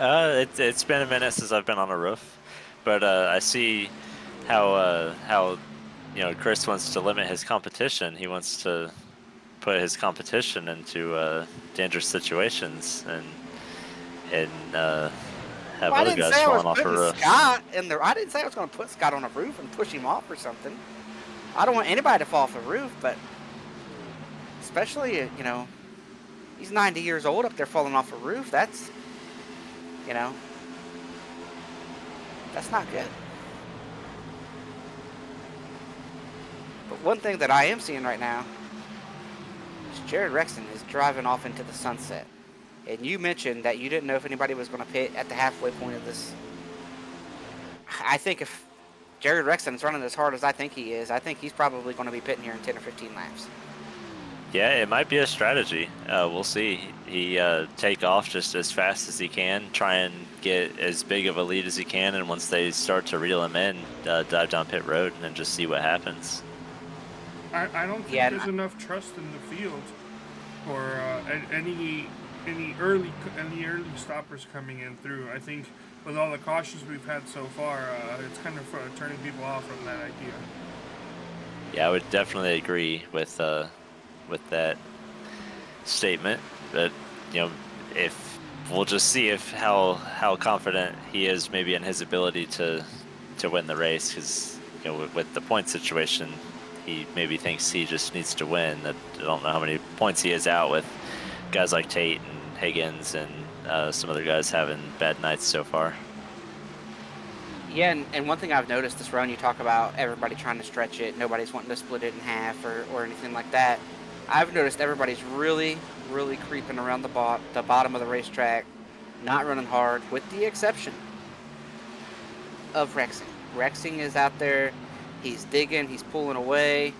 It's been a minute since I've been on a roof, but I see how Chris wants to limit his competition. He wants to put his competition into dangerous situations and have other guys falling off a roof. I didn't say I was going to put Scott on a roof and push him off or something. I don't want anybody to fall off a roof, but especially he's 90 years old up there falling off a roof. That's that's not good. But one thing that I am seeing right now is Jared Rexon is driving off into the sunset. And you mentioned that you didn't know if anybody was going to pit at the halfway point of this. I think if Jared Rexon is running as hard as I think he is, I think he's probably going to be pitting here in 10 or 15 laps. Yeah, it might be a strategy. We'll see. He take off just as fast as he can, try and get as big of a lead as he can, and once they start to reel him in, dive down pit road and just see what happens. I don't think there's enough trust in the field for any early stoppers coming in through. I think with all the cautions we've had so far, it's kind of turning people off from that idea. Yeah, I would definitely agree with that statement. But if we'll just see if how confident he is maybe in his ability to win the race, because with the point situation, he maybe thinks he just needs to win. I don't know how many points he is out with guys like Tate and Higgins and some other guys having bad nights so far. Yeah, and one thing I've noticed this run, you talk about everybody trying to stretch it, nobody's wanting to split it in half or anything like that. I've noticed everybody's really, really creeping around the bottom of the racetrack, not running hard, with the exception of Rexing. Rexing is out there, he's digging, he's pulling away.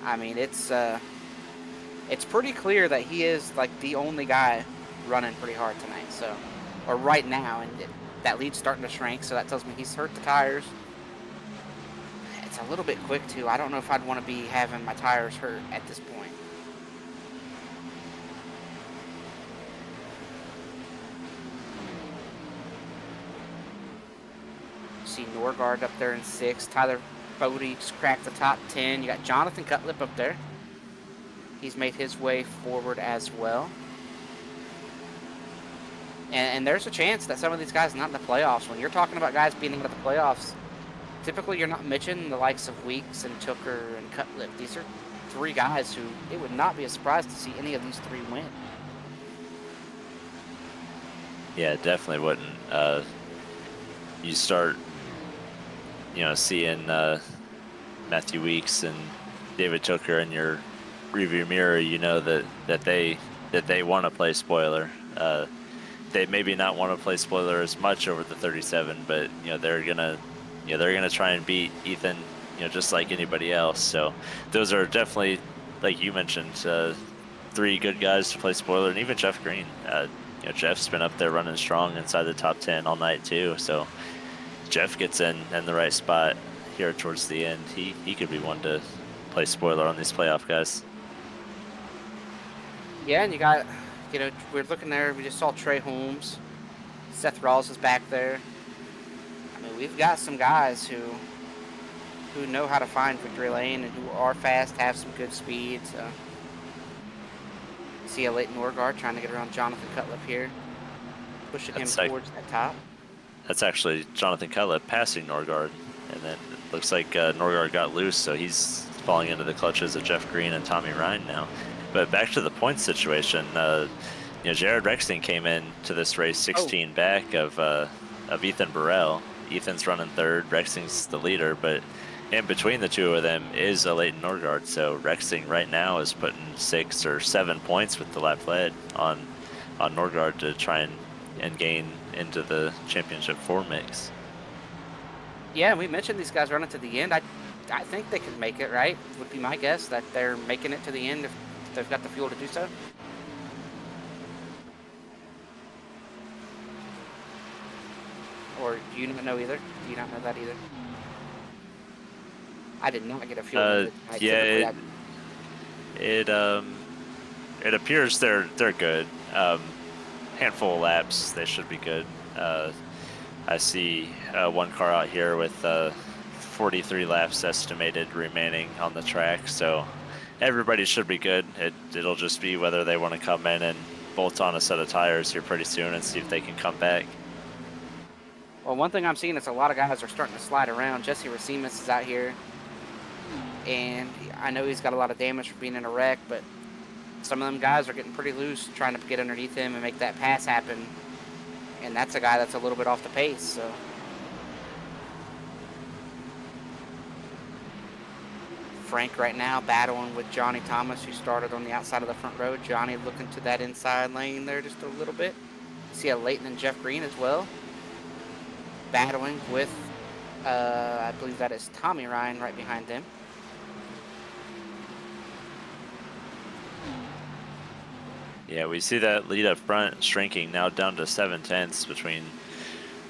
I mean, it's pretty clear that he is like the only guy running pretty hard tonight. So, or right now, and that lead's starting to shrink, so that tells me he's hurt the tires. It's a little bit quick too. I don't know if I'd want to be having my tires hurt at this point. See Norgard up there in 6th. Tyler Bodie's cracked the top 10. You got Jonathan Cutlip up there. He's made his way forward as well. And there's a chance that some of these guys are not in the playoffs. When you're talking about guys being into the playoffs, typically you're not mentioning the likes of Weeks and Tooker and Cutlip. These are 3 guys who it would not be a surprise to see any of these 3 win. Yeah, definitely wouldn't. You start, seeing Matthew Weeks and David Tooker in your rearview mirror. That they want to play spoiler. They maybe not want to play spoiler as much over the 37, but they're gonna try and beat Ethan, just like anybody else. So those are definitely, like you mentioned, 3 good guys to play spoiler, and even Jeff Green. Jeff's been up there running strong inside the top 10 all night too. So Jeff gets in the right spot here towards the end. He could be one to play spoiler on these playoff guys. Yeah, and you got, we're looking there. We just saw Trey Holmes. Seth Rawls is back there. I mean, we've got some guys who know how to find victory lane and who are fast, have some good speed. So, see a Leighton Norgard trying to get around Jonathan Cutlip here, pushing him towards that top. That's actually Jonathan Cutlip passing Norgard, and then it looks like Norgard got loose, so he's falling into the clutches of Jeff Green and Tommy Ryan now. But back to the points situation, Jared Rexing came in to this race 16 back of Ethan Burrell. Ethan's running 3rd, Rexing's the leader, but in between the 2 of them is a Leighton Norgard. So Rexing right now is putting 6 or 7 points with the lap lead on Norgard to try and gain into the championship 4 mix. Yeah, we mentioned these guys running to the end. I think they can make it, right? Would be my guess that they're making it to the end if they've got the fuel to do so. Or do you not know either? Do you not know that either? I did not get a fuel. Yeah, it appears they're good. Handful of laps, they should be good. I see 1 car out here with 43 laps estimated remaining on the track, so everybody should be good. It'll just be whether they want to come in and bolt on a set of tires here pretty soon and see if they can come back. Well, one thing I'm seeing is a lot of guys are starting to slide around. Jesse Racimus is out here, and I know he's got a lot of damage from being in a wreck, but some of them guys are getting pretty loose trying to get underneath him and make that pass happen, and that's a guy that's a little bit off the pace. So Frank right now battling with Johnny Thomas, who started on the outside of the front row. Johnny looking to that inside lane there just a little bit. See a Leighton and Jeff Green as well, battling with, I believe that is Tommy Ryan right behind them. Yeah, we see that lead up front shrinking now down to 7/10 between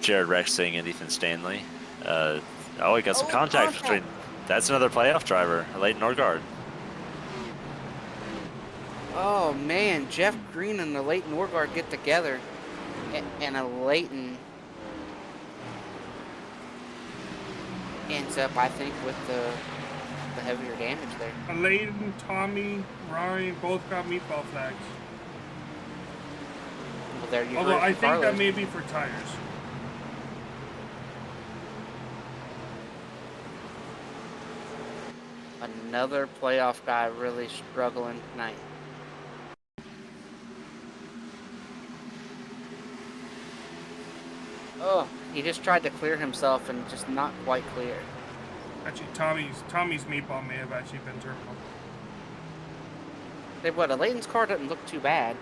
Jared Rexing and Ethan Stanley. We got some contact between. That's another playoff driver, Leighton Norgard. Oh man, Jeff Green and the Leighton Norgard get together, and a Leighton ends up, I think, with the heavier damage there. Layden, Tommy, Ryan both got meatball flags. Well, there you Although heard I from think that Carlos. may be for tires. Another playoff guy really struggling tonight. Oh, he just tried to clear himself and just not quite clear. Actually, Tommy's meatball may have actually been turbo. What, a Leighton's car doesn't look too bad.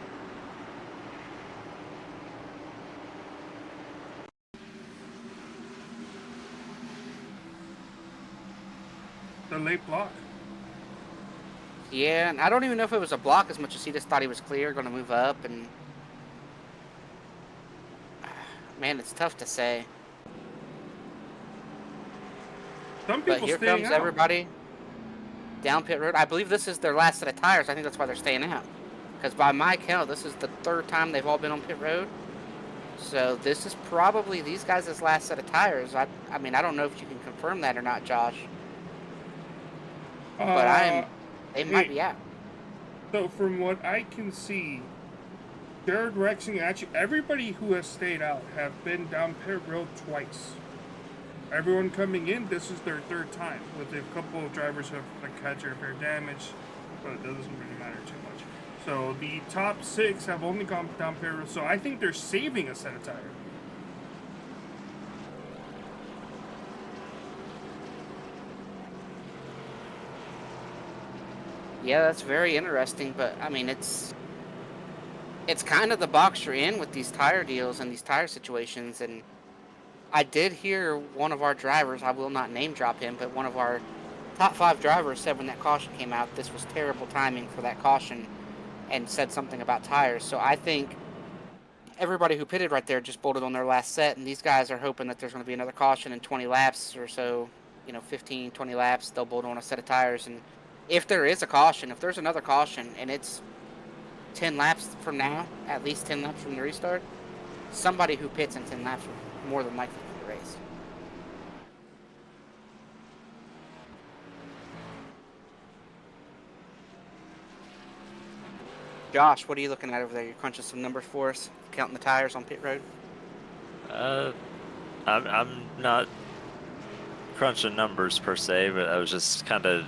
The late block. Yeah, and I don't even know if it was a block as much as he just thought he was clear, going to move up, and man, it's tough to say. Some people But here staying comes out. everybody down pit road. I believe this is their last set of tires. I think that's why they're staying out. Because by my count, this is the third time they've all been on pit road. So this is probably these guys' last set of tires. I mean, I don't know if you can confirm that or not, Josh. But they might be out. So from what I can see, Jared Rexing, actually everybody who has stayed out have been down pit road twice. Everyone coming in, this is their third time, with a couple of drivers who have had your repair damage, but it doesn't really matter too much. So the top 6 have only gone down pit road, so I think they're saving a set of tire. Yeah, that's very interesting, but I mean, it's kind of the box you're in with these tire deals and these tire situations. And I did hear one of our drivers, I will not name drop him, but one of our top 5 drivers said when that caution came out, this was terrible timing for that caution, and said something about tires. So I think everybody who pitted right there just bolted on their last set, and these guys are hoping that there's going to be another caution in 20 laps or so, 15, 20 laps, they'll bolt on a set of tires. And if there is a caution, if there's another caution, and it's 10 laps from now, at least 10 laps from the restart, somebody who pits in 10 laps will more than likely win the race. Josh, what are you looking at over there? You're crunching some numbers for us, counting the tires on pit road? I'm not crunching numbers per se, but I was just kind of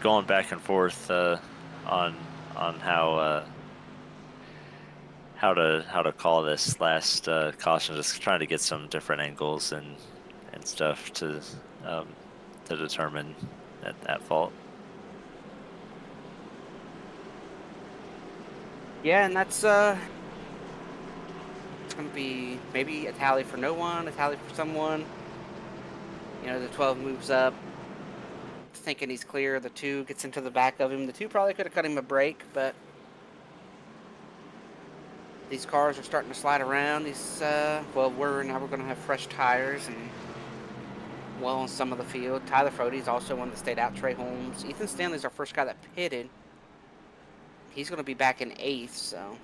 going back and forth on how to call this last caution, just trying to get some different angles and stuff to determine that fault. Yeah, and that's it's gonna be maybe a tally for no one, a tally for someone. The 12 moves up, thinking he's clear. The 2 gets into the back of him. The 2 probably could have cut him a break, but these cars are starting to slide around. Now we're going to have fresh tires and well on some of the field. Tyler Frody's also one that stayed out. Trey Holmes. Ethan Stanley's our first guy that pitted. He's going to be back in 8th, so.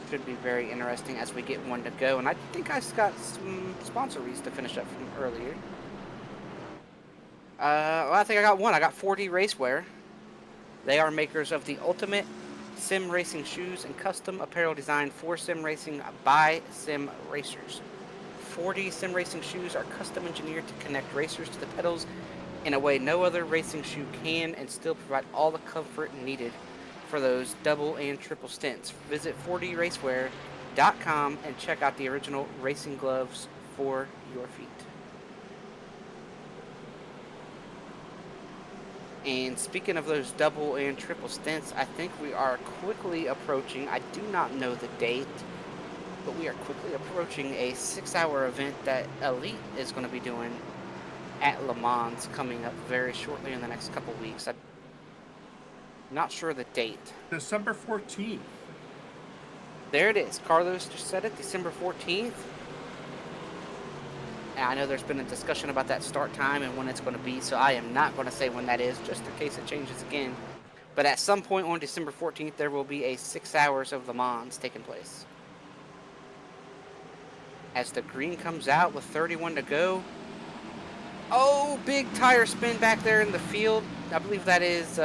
Should be very interesting as we get one to go. And I think I got some sponsories to finish up from earlier. Well, I think I got one. I got 4D Racewear. They are makers of the ultimate sim racing shoes and custom apparel designed for sim racing by sim racers. 4D sim racing shoes are custom engineered to connect racers to the pedals in a way no other racing shoe can, and still provide all the comfort needed for those double and triple stints. Visit 4dracewear.com and check out the original racing gloves for your feet. And speaking of those double and triple stints, I think we are quickly approaching, I do not know the date, but we are quickly approaching a 6-hour event that Elite is going to be doing at Le Mans coming up very shortly in the next couple weeks. I'm not sure the date. December 14th. There it is. Carlos just said it, December 14th. And I know there's been a discussion about that start time and when it's going to be, so I am not going to say when that is, just in case it changes again. But at some point on December 14th, there will be a 6 hours of Le Mans taking place. As the green comes out with 31 to go. Oh, big tire spin back there in the field. I believe that is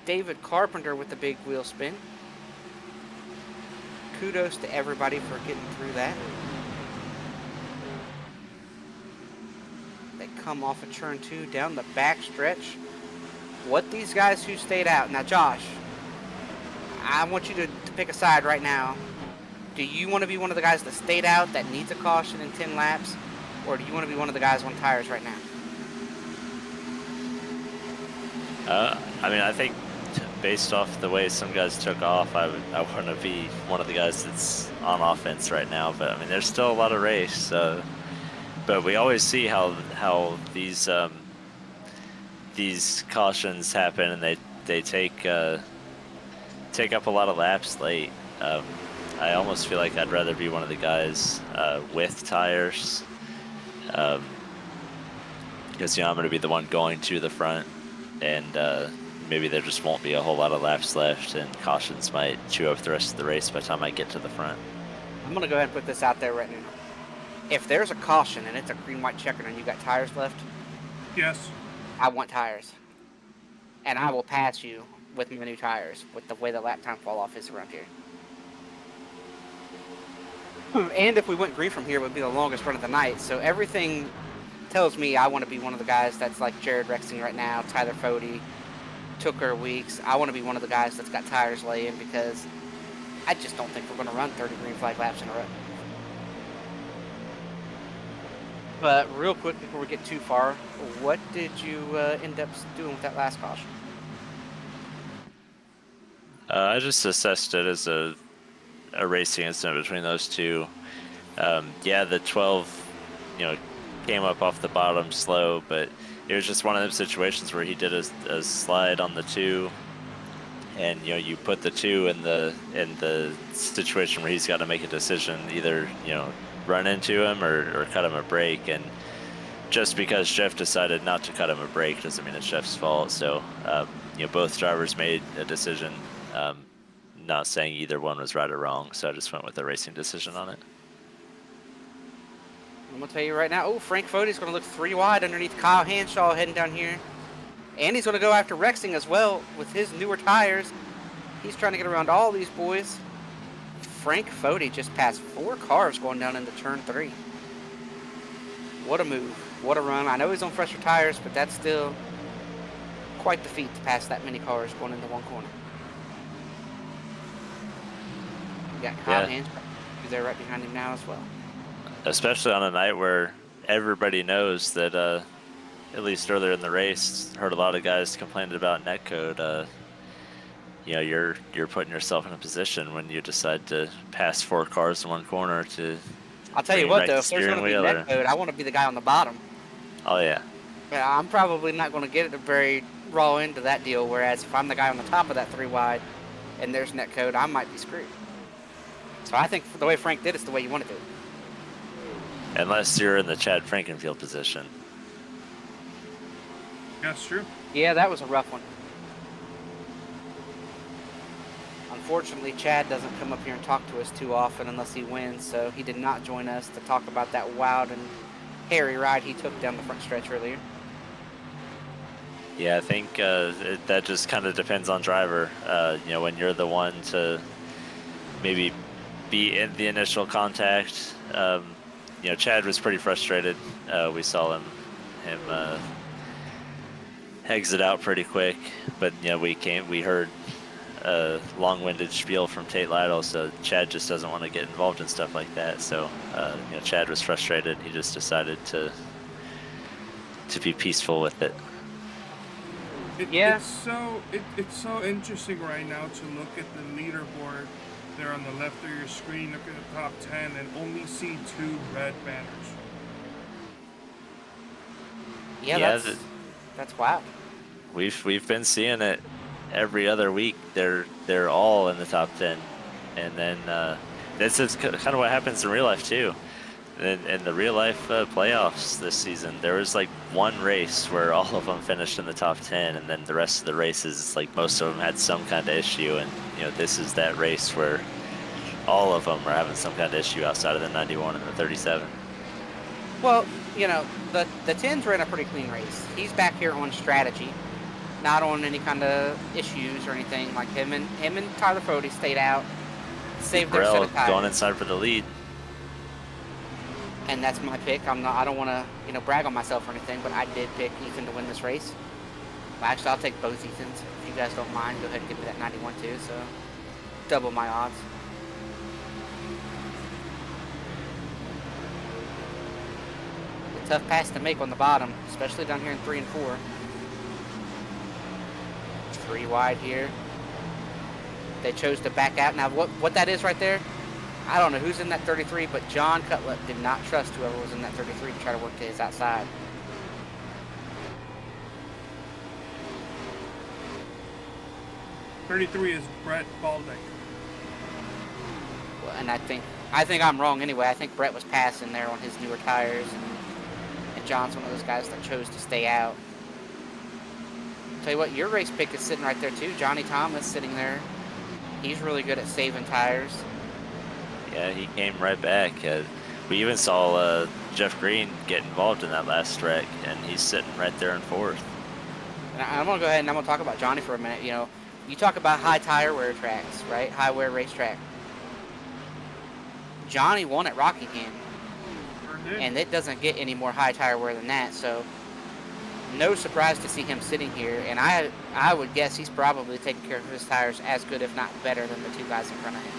David Carpenter with the big wheel spin. Kudos to everybody for getting through that. They come off of turn 2 down the back stretch. What these guys who stayed out. Now, Josh, I want you to pick a side right now. Do you want to be one of the guys that stayed out that needs a caution in 10 laps? Or do you want to be one of the guys on tires right now? I mean, I think based off the way some guys took off, I want to be one of the guys that's on offense right now. But I mean, there's still a lot of race. So, but we always see how these cautions happen, and they take up a lot of laps late. I almost feel like I'd rather be one of the guys with tires, because I'm going to be the one going to the front, and maybe there just won't be a whole lot of laps left, and cautions might chew up the rest of the race by the time I get to the front. I'm going to go ahead and put this out there right now. If there's a caution and it's a green-white checker and you got tires left, Yes. I want tires. And I will pass you with my new tires with the way the lap time fall off is around here. And if we went green from here, it would be the longest run of the night. So everything tells me I want to be one of the guys that's like Jared Rexing right now, Tyler Fody, Tooker Weeks. I want to be one of the guys that's got tires laying, because I just don't think we're going to run 30 green flag laps in a row. But real quick, before we get too far, what did you end up doing with that last caution? I just assessed it as a racing incident between those two. Yeah, the 12, came up off the bottom slow, but it was just one of those situations where he did a slide on the 2, and you put the 2 in the situation where he's got to make a decision, either run into him or cut him a break. And just because Jeff decided not to cut him a break doesn't mean it's Jeff's fault. So both drivers made a decision. Not saying either one was right or wrong, so I just went with a racing decision on it. I'm going to tell you right now, Frank Fody's going to look 3 wide underneath Kyle Hanshaw heading down here. And he's going to go after Rexing as well with his newer tires. He's trying to get around all these boys. Frank Fody just passed 4 cars going down into turn 3. What a move. What a run. I know he's on fresher tires, but that's still quite the feat to pass that many cars going into one corner. You got Kyle Hanshaw, who's there right behind him now as well. Especially on a night where everybody knows that, at least earlier in the race, heard a lot of guys complaining about netcode. You're putting yourself in a position when you decide to pass 4 cars in one corner to. I'll tell you what, though, if there's going to be netcode, I want to be the guy on the bottom. Oh yeah. But I'm probably not going to get it a very raw end of that deal. Whereas if I'm the guy on the top of that 3 wide, and there's netcode, I might be screwed. So I think the way Frank did it's the way you want to do it. Unless you're in the Chad Frankenfield position. That's true. Yeah, that was a rough one. Unfortunately, Chad doesn't come up here and talk to us too often unless he wins, so he did not join us to talk about that wild and hairy ride he took down the front stretch earlier. Yeah, I think that just kind of depends on driver. When you're the one to maybe be in the initial contact. Chad was pretty frustrated. We saw him exit out pretty quick, but we heard a long-winded spiel from Tate Lytle, so Chad just doesn't want to get involved in stuff like that. So Chad was frustrated. He just decided to be peaceful with it. Yeah. It's so interesting right now to look at the leaderboard there on the left of your screen, look at the top 10, and only see 2 red banners. Yeah, that's wild. We've been seeing it every other week. They're all in the top 10, and then this is kind of what happens in real life too. In the real life playoffs this season, there was like one race where all of them finished in the top 10, and then the rest of the races, it's like most of them had some kind of issue. And this is that race where all of them are having some kind of issue outside of the 91 and the 37. Well, the 10s ran a pretty clean race. He's back here on strategy, not on any kind of issues or anything. Like him and Tyler Fody stayed out, saved their set of tires. Going inside for the lead. And that's my pick. I don't want to, brag on myself or anything, but I did pick Ethan to win this race. Well, actually, I'll take both Ethans. If you guys don't mind, go ahead and give me that 91 too. So double my odds. A tough pass to make on the bottom, especially down here in 3 and 4. 3 wide here. They chose to back out. Now, what that is right there, I don't know who's in that 33, but John Cutlip did not trust whoever was in that 33 to try to work to his outside. '33 is Brett Baldick. Well, and I think I'm wrong anyway. I think Brett was passing there on his newer tires, and John's one of those guys that chose to stay out. Tell you what, your race pick is sitting right there too. Johnny Thomas sitting there. He's really good at saving tires. Yeah, he came right back. We even saw Jeff Green get involved in that last wreck, and he's sitting right there in 4th. And I'm going to go ahead and I'm going to talk about Johnny for a minute. You talk about high tire wear tracks, right? High wear racetrack. Johnny won at Rockingham, and it doesn't get any more high tire wear than that. So no surprise to see him sitting here. And I would guess he's probably taking care of his tires as good, if not better, than the 2 guys in front of him.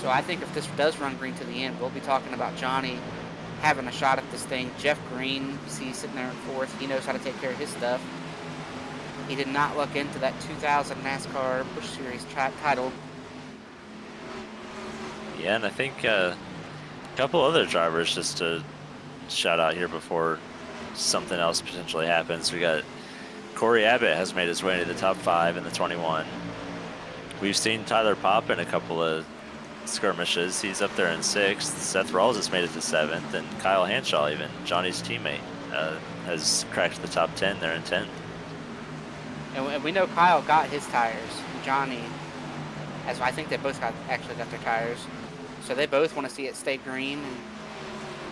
So I think if this does run green to the end, we'll be talking about Johnny having a shot at this thing. Jeff Green, you see sitting there in 4th. He knows how to take care of his stuff. He did not luck into that 2000 NASCAR Busch Series title. Yeah, and I think a couple other drivers just to shout out here before something else potentially happens. We got Corey Abbott has made his way into the top 5 in the 21. We've seen Tyler Popp in a couple of skirmishes. He's up there in 6th. Seth Rawls has made it to 7th, and Kyle Hanshaw, even Johnny's teammate, has cracked the top 10 there in 10th. And we know Kyle got his tires. Johnny, as I think they both actually got their tires, so they both want to see it stay green. And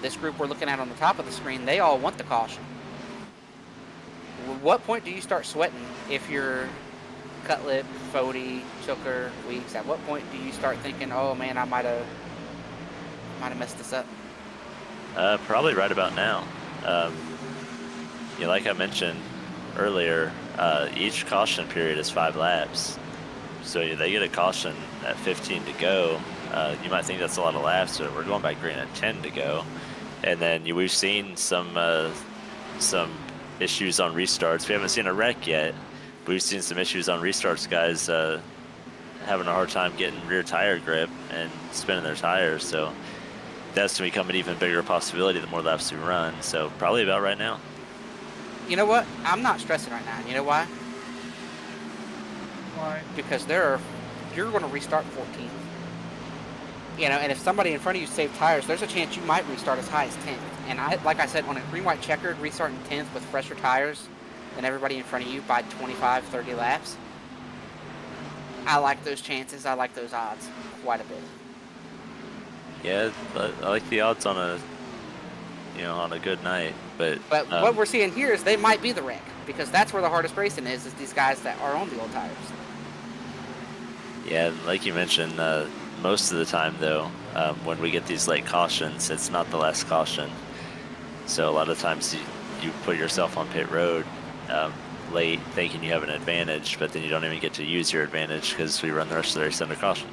this group we're looking at on the top of the screen, they all want the caution. What point do you start sweating if you're Cutlip, Fody, Chilker, Weeks? At what point do you start thinking, oh man, I might have messed this up? Probably right about now. Like I mentioned earlier, each caution period is 5 laps. So they get a caution at 15 to go. You might think that's a lot of laps, but we're going back green at 10 to go. And then we've seen some issues on restarts. We haven't seen a wreck yet. We've seen some issues on restarts, guys having a hard time getting rear tire grip and spinning their tires. So that's to become an even bigger possibility the more laps we run. So probably about right now. You know what? I'm not stressing right now. You know why? Why? Because you're going to restart 14th. And if somebody in front of you saved tires, there's a chance you might restart as high as 10th. And like I said, on a green-white checkered, restarting 10th with fresher tires than everybody in front of you by 25, 30 laps, I like those chances. I like those odds quite a bit. Yeah, I like the odds on a good night. But what we're seeing here is they might be the wreck, because that's where the hardest racing is these guys that are on the old tires. Yeah, like you mentioned, most of the time, though, when we get these late cautions, it's not the last caution. So a lot of times you put yourself on pit road late thinking you have an advantage, but then you don't even get to use your advantage because we run the rest of the race under caution.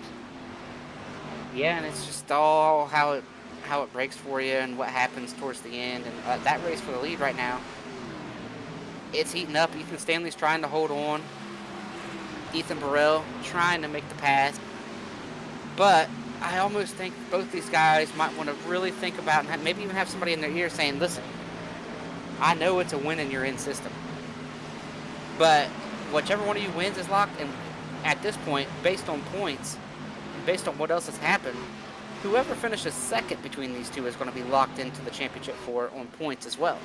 Yeah, and it's just all how it breaks for you and what happens towards the end. And that race for the lead right now, it's heating up. Ethan Stanley's trying to hold on. Ethan Burrell trying to make the pass. But I almost think both these guys might want to really think about and maybe even have somebody in their ear saying, listen, I know it's a win in your in system, but whichever one of you wins is locked. And at this point, based on points, based on what else has happened, whoever finishes second between these two is going to be locked into the championship four on points as well.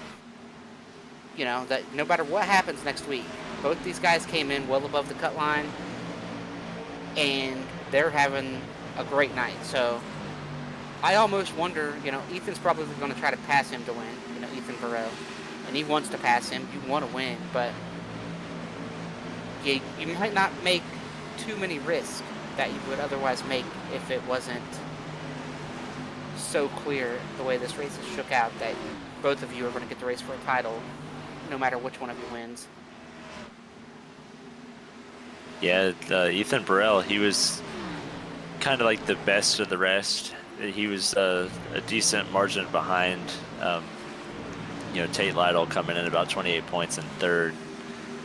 You know, that no matter what happens next week, both these guys came in well above the cut line, and they're having a great night. So I almost wonder, you know, Ethan's probably going to try to pass him to win, you know, Ethan Burrell. And he wants to pass him. You want to win, but you might not make too many risks that you would otherwise make if it wasn't so clear the way this race has shook out that both of you are going to get the race for a title, no matter which one of you wins. Yeah, Ethan Burrell, he was kind of like the best of the rest. He was a decent margin behind, you know, Tate Lytle coming in about 28 points in third.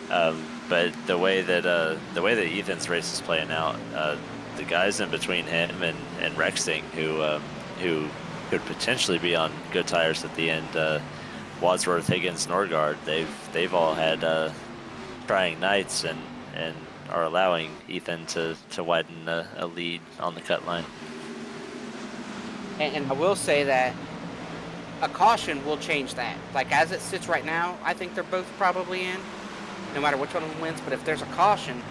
But the way that Ethan's race is playing out, the guys in between him and Rexing, who could potentially be on good tires at the end, Wadsworth, Higgins, Norgard, they've all had trying nights and are allowing Ethan to widen a lead on the cut line. And I will say that a caution will change that. Like, as it sits right now, I think they're both probably in, no matter which one of them wins. But if there's a caution,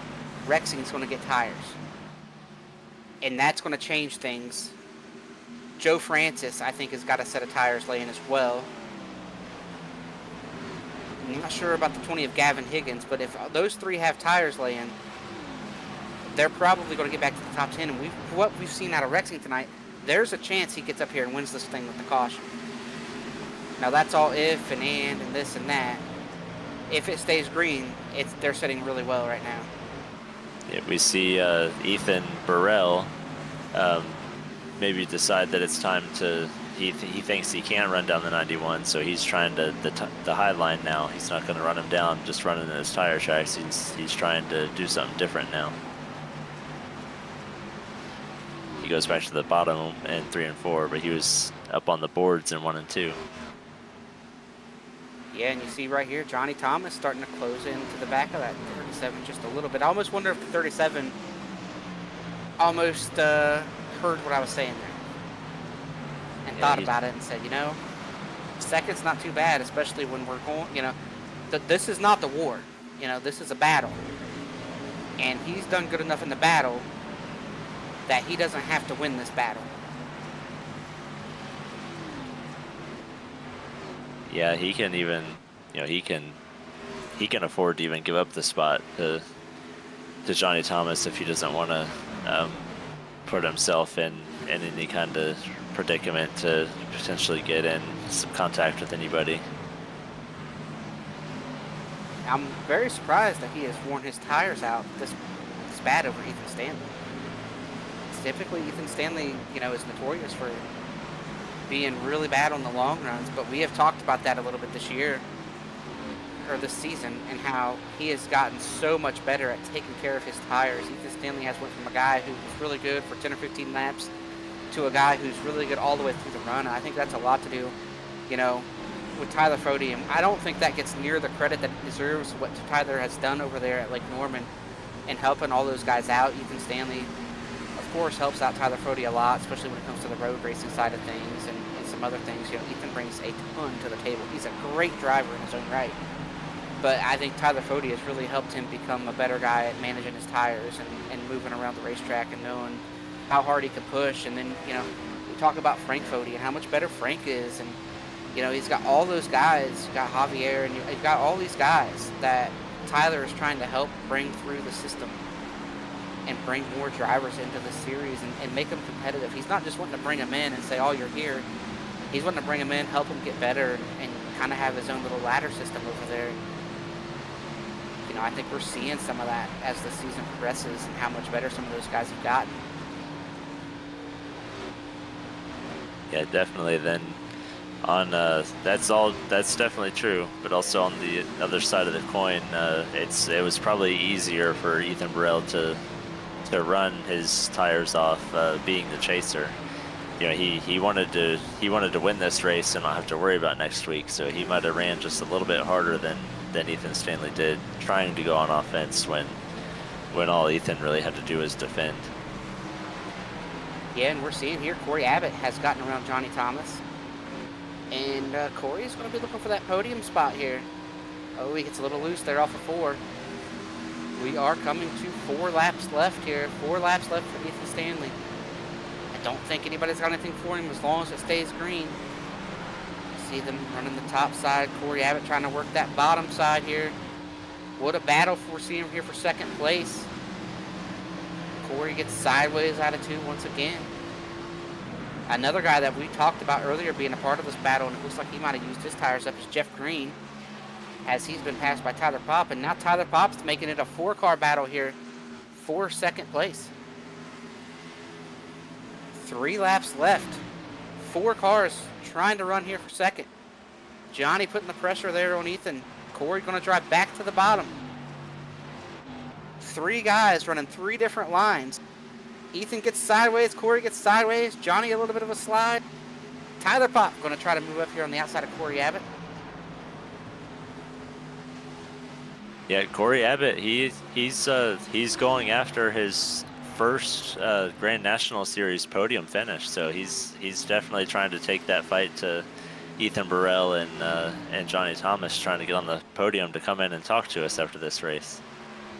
Rexing's going to get tires. And that's going to change things. Joe Francis, I think, has got a set of tires laying as well. I'm not sure about the 20 of Gavin Higgins, but if those three have tires laying, they're probably going to get back to the top 10. And what we've seen out of Rexing tonight, there's a chance he gets up here and wins this thing with the caution. Now, that's all if and this and that. If it stays green, they're sitting really well right now. Yeah, we see Ethan Burrell maybe decide that it's time to. He thinks he can't run down the 91, so he's trying to the high line now. He's not going to run him down, just running in his tire tracks. He's trying to do something different now. He goes back to the bottom in 3 and 4, but he was up on the boards in 1 and 2. Yeah, and you see right here, Johnny Thomas starting to close into the back of that 37 just a little bit. I almost wonder if the 37 almost heard what I was saying there and thought about it and said, you know, second's not too bad, especially when we're going, you know, this is not the war. You know, this is a battle. And he's done good enough in the battle that he doesn't have to win this battle. Yeah, he can even, you know, he can afford to even give up the spot to Johnny Thomas if he doesn't want to put himself in any kind of predicament to potentially get in some contact with anybody. I'm very surprised that he has worn his tires out this bad over Ethan Stanley. Typically, Ethan Stanley, you know, is notorious for being really bad on the long runs, but we have talked about that a little bit this year, or this season, and how he has gotten so much better at taking care of his tires. Ethan Stanley has went from a guy who was really good for 10 or 15 laps to a guy who's really good all the way through the run. And I think that's a lot to do, you know, with Tyler Froede. And I don't think that gets near the credit that it deserves what Tyler has done over there at Lake Norman and helping all those guys out. Ethan Stanley, of course, helps out Tyler Froede a lot, especially when it comes to the road racing side of things and some other things. You know, Ethan brings a ton to the table. He's a great driver in his own right. But I think Tyler Froede has really helped him become a better guy at managing his tires and moving around the racetrack and knowing how hard he can push. And then, you know, we talk about Frank Froede and how much better Frank is. And, you know, he's got all those guys. You've got Javier, and you've got all these guys that Tyler is trying to help bring through the system and bring more drivers into the series and make them competitive. He's not just wanting to bring them in and say, oh, you're here. He's wanting to bring them in, help them get better, and kind of have his own little ladder system over there. You know, I think we're seeing some of that as the season progresses and how much better some of those guys have gotten. Yeah, definitely. Then on that's definitely true. But also on the other side of the coin, it was probably easier for Ethan Burrell to run his tires off, being the chaser. You know, he wanted to win this race and not have to worry about next week. So he might have ran just a little bit harder than Ethan Stanley did, trying to go on offense when all Ethan really had to do was defend. Yeah, and we're seeing here Corey Abbott has gotten around Johnny Thomas. And Corey's going to be looking for that podium spot here. Oh, he gets a little loose there off of 4. We are coming to 4 laps left here. 4 laps left for Ethan Stanley. I don't think anybody's got anything for him as long as it stays green. See them running the top side. Corey Abbott trying to work that bottom side here. What a battle we're seeing here for second place. Corey gets sideways out of 2 once again. Another guy that we talked about earlier being a part of this battle, and it looks like he might have used his tires up, is Jeff Green, as he's been passed by Tyler Popp. And now Tyler Popp's making it a 4-car battle here for second place. 3 laps left. 4 cars trying to run here for second. Johnny putting the pressure there on Ethan. Corey going to drive back to the bottom. 3 guys running 3 different lines. Ethan gets sideways, Corey gets sideways, Johnny a little bit of a slide. Tyler Popp going to try to move up here on the outside of Corey Abbott. Yeah, Corey Abbott, he's going after his first Grand National Series podium finish, so he's definitely trying to take that fight to Ethan Burrell and Johnny Thomas, trying to get on the podium to come in and talk to us after this race.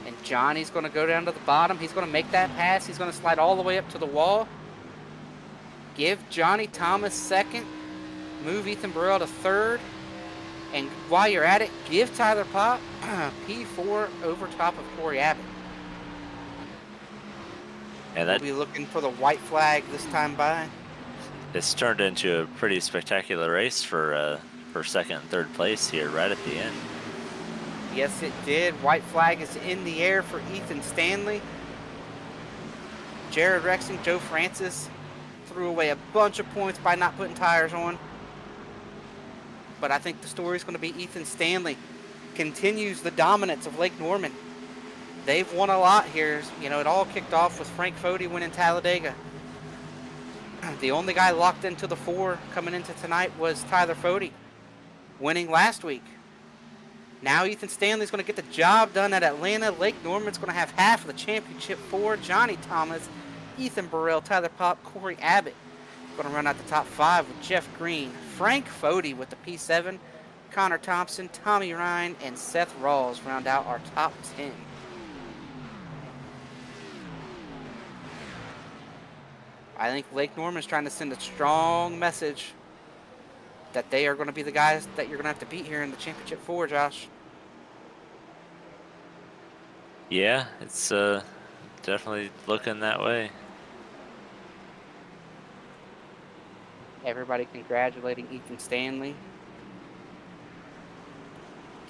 And Johnny's going to go down to the bottom. He's going to make that pass. He's going to slide all the way up to the wall. Give Johnny Thomas second. Move Ethan Burrell to third. And while you're at it, give Tyler Popp P4 over top of Corey Abbott. And we'll be looking for the white flag this time by. This turned into a pretty spectacular race for second and third place here right at the end. Yes, it did. White flag is in the air for Ethan Stanley. Jared Rexing, Joe Francis threw away a bunch of points by not putting tires on. But I think the story is going to be Ethan Stanley continues the dominance of Lake Norman. They've won a lot here. You know, it all kicked off with Frank Fody winning Talladega. The only guy locked into the 4 coming into tonight was Tyler Fody, winning last week. Now Ethan Stanley's going to get the job done at Atlanta. Lake Norman's going to have half of the championship for Johnny Thomas, Ethan Burrell, Tyler Popp, Corey Abbott. Going to run out the top 5 with Jeff Green, Frank Fody with the P7, Connor Thompson, Tommy Ryan, and Seth Rawls round out our top 10. I think Lake Norman's trying to send a strong message that they are going to be the guys that you're going to have to beat here in the championship 4, Josh. Yeah, it's definitely looking that way. Everybody congratulating Ethan Stanley.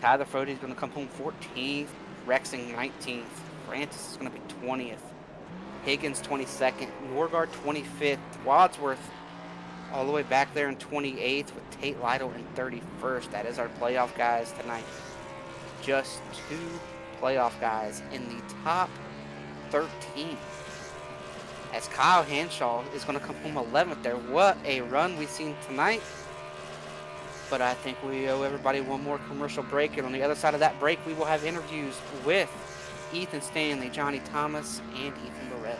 Tyler Fody is going to come home 14th. Rexing 19th. Francis is going to be 20th. Higgins 22nd. Norgard 25th. Wadsworth all the way back there in 28th with Tate Lytle in 31st. That is our playoff guys tonight. Just 2 playoff guys in the top 13. As Kyle Hanshaw is going to come home 11th there. What a run we've seen tonight. But I think we owe everybody one more commercial break. And on the other side of that break, we will have interviews with Ethan Stanley, Johnny Thomas, and Ethan Burrell.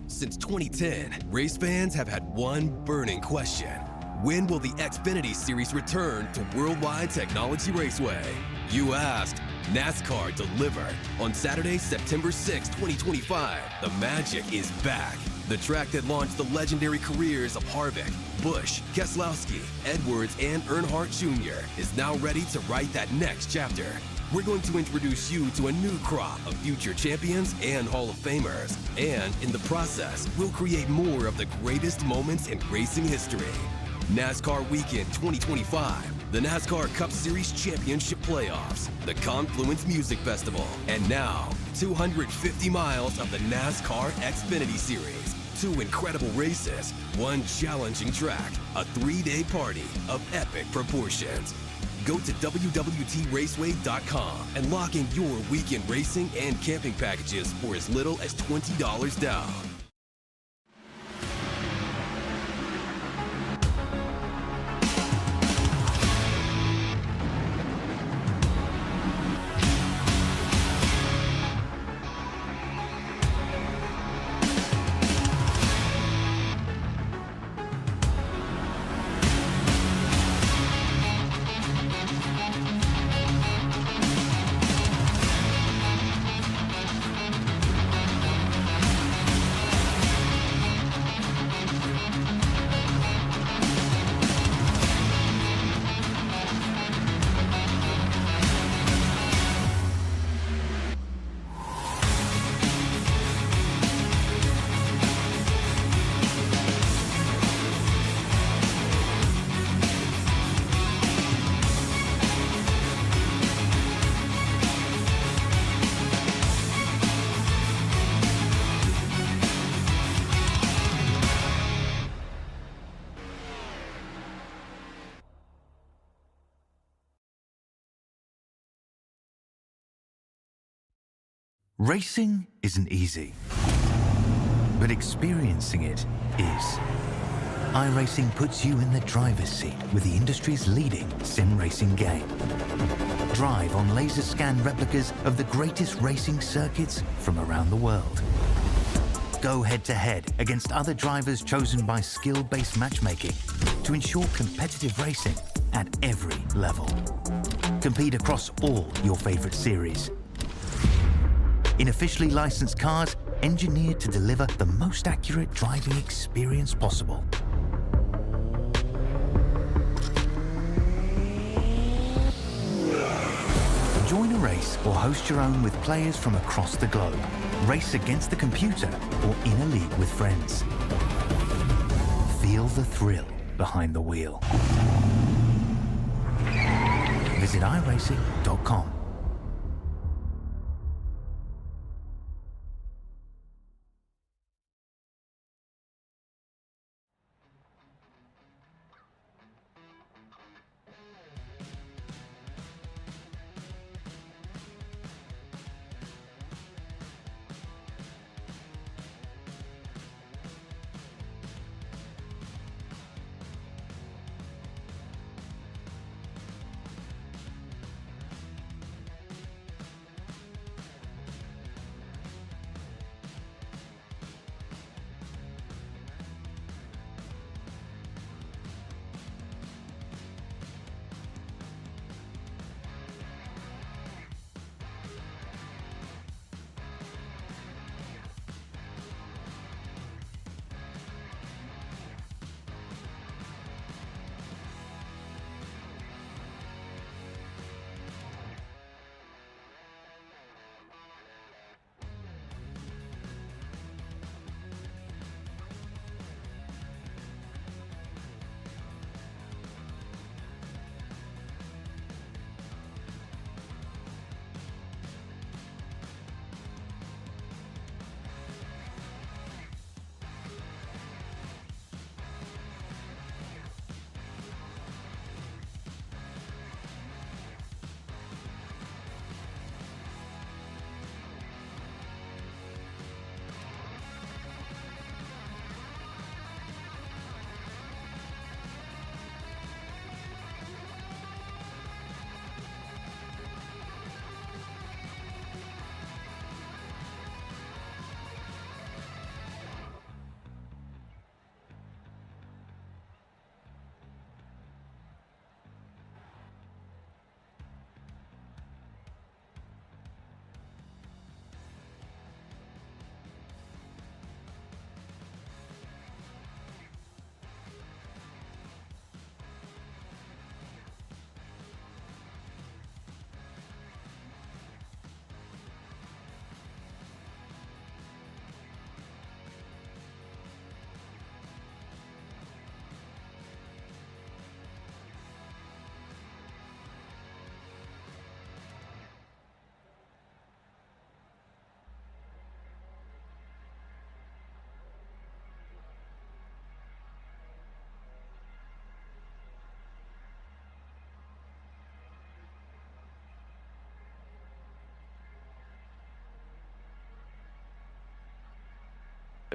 Since 2010, race fans have had one burning question. When will the Xfinity Series return to Worldwide Technology Raceway? You asked, NASCAR delivered. On Saturday, September 6, 2025, the magic is back. The track that launched the legendary careers of Harvick, Busch, Keselowski, Edwards, and Earnhardt Jr. is now ready to write that next chapter. We're going to introduce you to a new crop of future champions and Hall of Famers. And in the process, we'll create more of the greatest moments in racing history. NASCAR Weekend 2025, the NASCAR Cup Series Championship Playoffs, the Confluence Music Festival, and now 250 miles of the NASCAR Xfinity Series. 2 incredible races, 1 challenging track, a 3-day party of epic proportions. Go to www.raceway.com and lock in your weekend racing and camping packages for as little as $20 down. Racing isn't easy, but experiencing it is. iRacing puts you in the driver's seat with the industry's leading sim racing game. Drive on laser scan replicas of the greatest racing circuits from around the world. Go head-to-head against other drivers chosen by skill-based matchmaking to ensure competitive racing at every level. Compete across all your favorite series. In officially licensed cars, engineered to deliver the most accurate driving experience possible. Join a race or host your own with players from across the globe. Race against the computer or in a league with friends. Feel the thrill behind the wheel. Visit iRacing.com.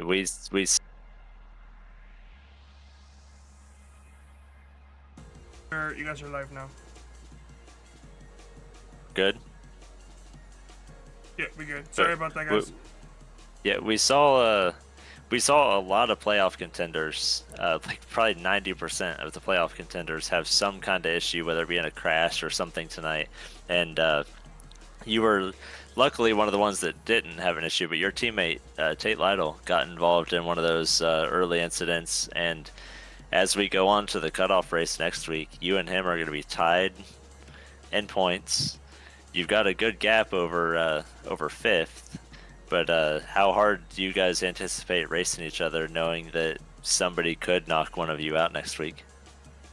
we You guys are live now. good. Yeah, we good. Sorry about that, guys. Yeah, we saw a lot of playoff contenders. Like probably 90% of the playoff contenders have some kind of issue, whether it be in a crash or something tonight. And you were luckily one of the ones that didn't have an issue, but your teammate Tate Lytle got involved in one of those early incidents. And as we go on to the cutoff race next week, you and him are going to be tied in points. You've got a good gap over fifth. But how hard do you guys anticipate racing each other, knowing that somebody could knock one of you out next week?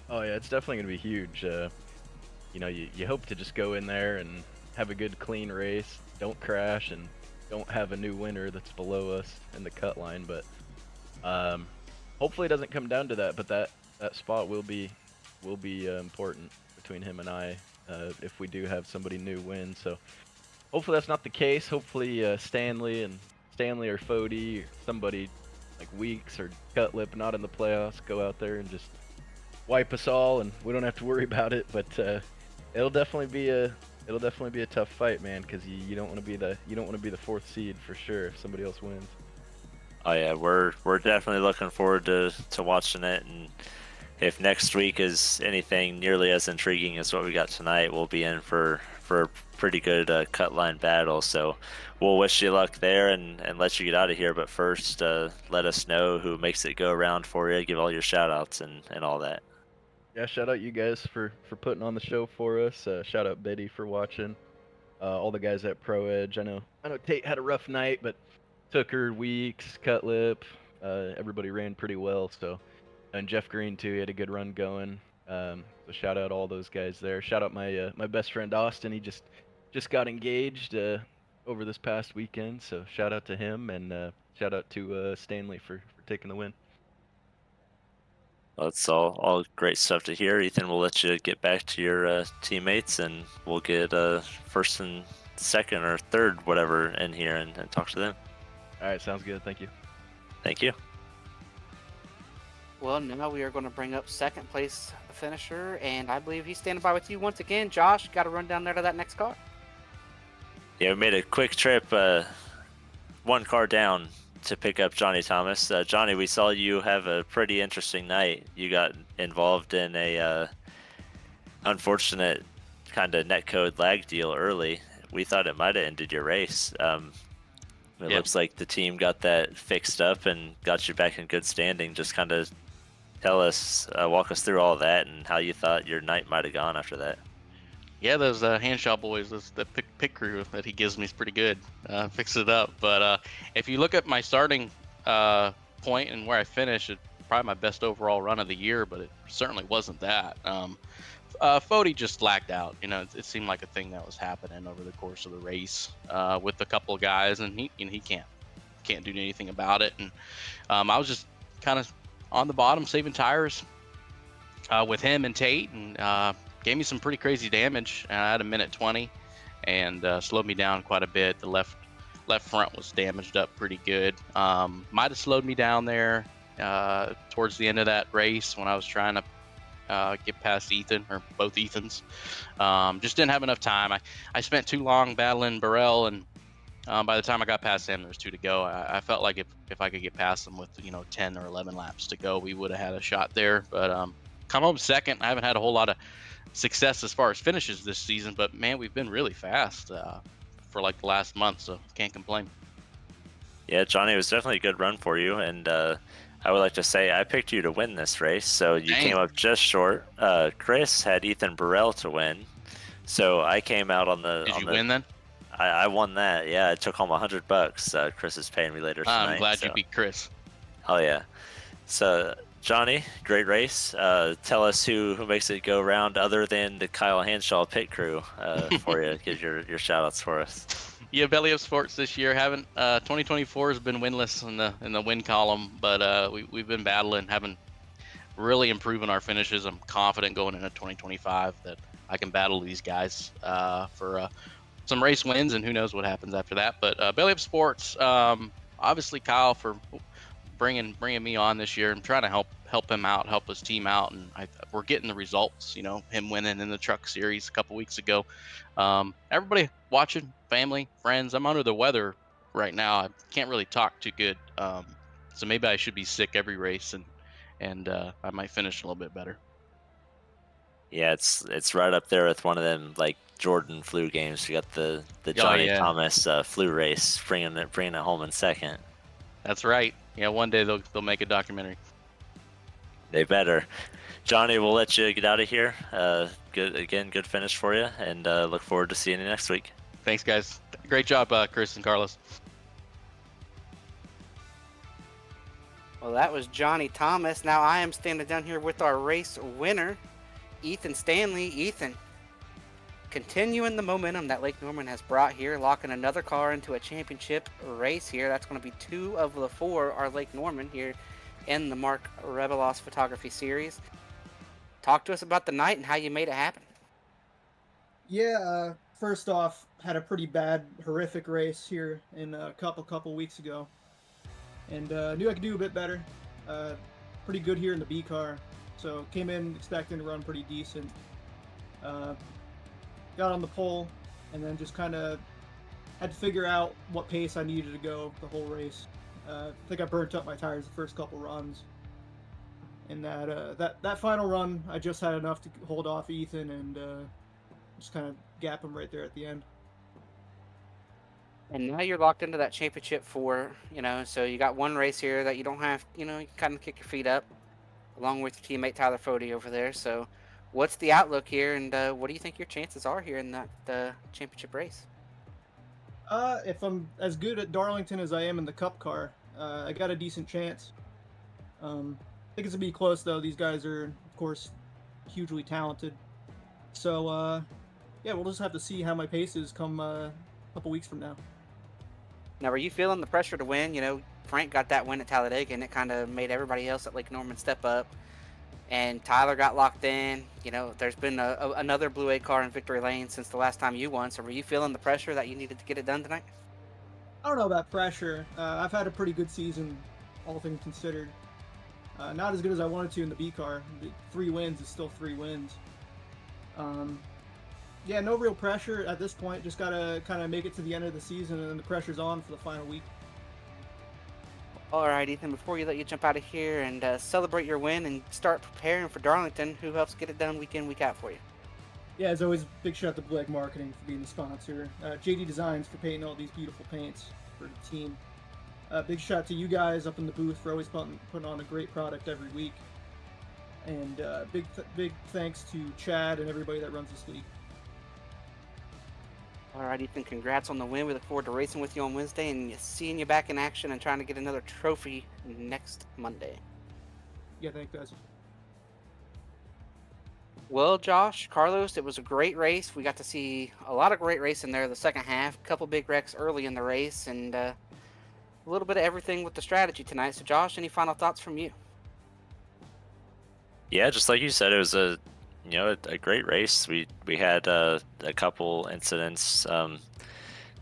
Oh yeah, it's definitely gonna be huge. You know, you hope to just go in there and have a good clean race, don't crash, and don't have a new winner that's below us in the cut line. But hopefully it doesn't come down to that. But that spot will be important between him and I if we do have somebody new win. So hopefully that's not the case. Hopefully Stanley or Fody or somebody like Weeks or Cutlip not in the playoffs go out there and just wipe us all, and we don't have to worry about it. But it'll definitely be a tough fight, man, because you don't want to be the fourth seed for sure if somebody else wins. Oh yeah, we're definitely looking forward to watching it, and if next week is anything nearly as intriguing as what we got tonight, we'll be in for a pretty good cut line battle. So we'll wish you luck there and let you get out of here. But first, let us know who makes it go around for you. Give all your shout outs and all that. Yeah, shout out you guys for putting on the show for us. Shout out Betty for watching. All the guys at Pro Edge. I know Tate had a rough night, but Tooker, Weeks, Cutlip, everybody ran pretty well. So, and Jeff Green too, he had a good run going. So shout out all those guys there. Shout out my best friend Austin. He just got engaged over this past weekend. So shout out to him, and shout out to Stanley for taking the win. That's all great stuff to hear. Ethan, we'll let you get back to your teammates, and we'll get first and second or third, whatever, in here and talk to them. All right, sounds good. Thank you. Thank you. Well, now we are going to bring up second place finisher, and I believe he's standing by with you once again. Josh, got to run down there to that next car. Yeah, we made a quick trip, one car down to pick up Johnny Thomas. Johnny, we saw you have a pretty interesting night. You got involved in a unfortunate kind of netcode lag deal early. We thought it might have ended your race. It looks like the team got that fixed up and got you back in good standing. Just kind of walk us through all of that and how you thought your night might have gone after that. Yeah, those handshop boys, the pit crew that he gives me is pretty good. Fix it up. But if you look at my starting point and where I finished, it's probably my best overall run of the year, but it certainly wasn't that. Fody just lagged out. You know, it seemed like a thing that was happening over the course of the race with a couple of guys, and he can't do anything about it. And I was just kind of on the bottom saving tires with him and Tate, and gave me some pretty crazy damage. I had a minute 20 and slowed me down quite a bit. The left front was damaged up pretty good. Might have slowed me down there towards the end of that race when I was trying to get past Ethan, or both Ethans. Just didn't have enough time. I spent too long battling Burrell, and by the time I got past him, there was 2 to go. I felt like if I could get past him with 10 or 11 laps to go, we would have had a shot there. But come home second. I haven't had a whole lot of success as far as finishes this season, but man, we've been really fast for like the last month, so can't complain. Yeah, Johnny, it was definitely a good run for you, and I would like to say I picked you to win this race, so you came up just short. Chris had Ethan Burrell to win, so I came out on the... Did you win then? I won that, yeah. I took home $100. Chris is paying me later tonight. I'm glad you beat Chris. Oh, yeah. So... Johnny, great race. Tell us who makes it go around other than the Kyle Hanshaw pit crew for you. Give your shout outs for us. Yeah, Belly Up Sports this year. 2024 has been winless in the win column, but we've been battling, having really improving our finishes. I'm confident going into 2025 that I can battle these guys for some race wins, and who knows what happens after that. But Belly Up Sports, obviously Kyle for bringing me on this year. I'm trying to help him out, help his team out, and we're getting the results. You know, him winning in the truck series a couple weeks ago. Everybody watching, family, friends. I'm under the weather right now. I can't really talk too good, so maybe I should be sick every race, and I might finish a little bit better. Yeah, it's right up there with one of them like Jordan flu games. You got the Johnny Thomas flu race, bringing it home in second. That's right. Yeah, one day they'll make a documentary. They better. Johnny, we'll let you get out of here. Good finish for you, and look forward to seeing you next week. Thanks, guys. Great job, Chris and Carlos. Well, that was Johnny Thomas. Now I am standing down here with our race winner, Ethan Stanley. Ethan, continuing the momentum that Lake Norman has brought here, locking another car into a championship race here. That's going to be 2 of the 4 are Lake Norman here in the Mark Rebilas Photography Series. Talk to us about the night and how you made it happen. Yeah, first off, had a pretty bad, horrific race here in a couple weeks ago, and knew I could do a bit better. Pretty good here in the B car, so came in expecting to run pretty decent. Got on the pole, and then just kind of had to figure out what pace I needed to go the whole race. I think I burnt up my tires the first couple runs. And that final run, I just had enough to hold off Ethan and just kind of gap him right there at the end. And now you're locked into that championship 4, so you got one race here that you don't have, you kind of kick your feet up, along with your teammate Tyler Fody over there. So what's the outlook here, and what do you think your chances are here in that championship race? If I'm as good at Darlington as I am in the Cup car, I got a decent chance. I think it's going to be close, though. These guys are, of course, hugely talented. So, yeah, we'll just have to see how my pace is come a couple weeks from now. Now, are you feeling the pressure to win? Frank got that win at Talladega, and it kind of made everybody else at Lake Norman step up. And Tyler got locked in. There's been another Blue A car in victory lane since the last time you won. So were you feeling the pressure that you needed to get it done tonight? I don't know about pressure. I've had a pretty good season, all things considered. Not as good as I wanted to in the B car. 3 wins is still 3 wins. Yeah, no real pressure at this point. Just got to kind of make it to the end of the season, and then the pressure's on for the final week. All right, Ethan, before you let you jump out of here and celebrate your win and start preparing for Darlington, who helps get it done week in, week out for you? Yeah, as always, big shout out to Black Marketing for being the sponsor. JD Designs for painting all these beautiful paints for the team. Big shout out to you guys up in the booth for always putting on a great product every week. And big thanks to Chad and everybody that runs this league. All right, Ethan, congrats on the win. We look forward to racing with you on Wednesday and seeing you back in action and trying to get another trophy next Monday. Yeah, thanks, guys. Well, Josh, Carlos, it was a great race. We got to see a lot of great racing there the second half, a couple big wrecks early in the race, and a little bit of everything with the strategy tonight. So, Josh, any final thoughts from you? Yeah, just like you said, it was a great race. We had a couple incidents.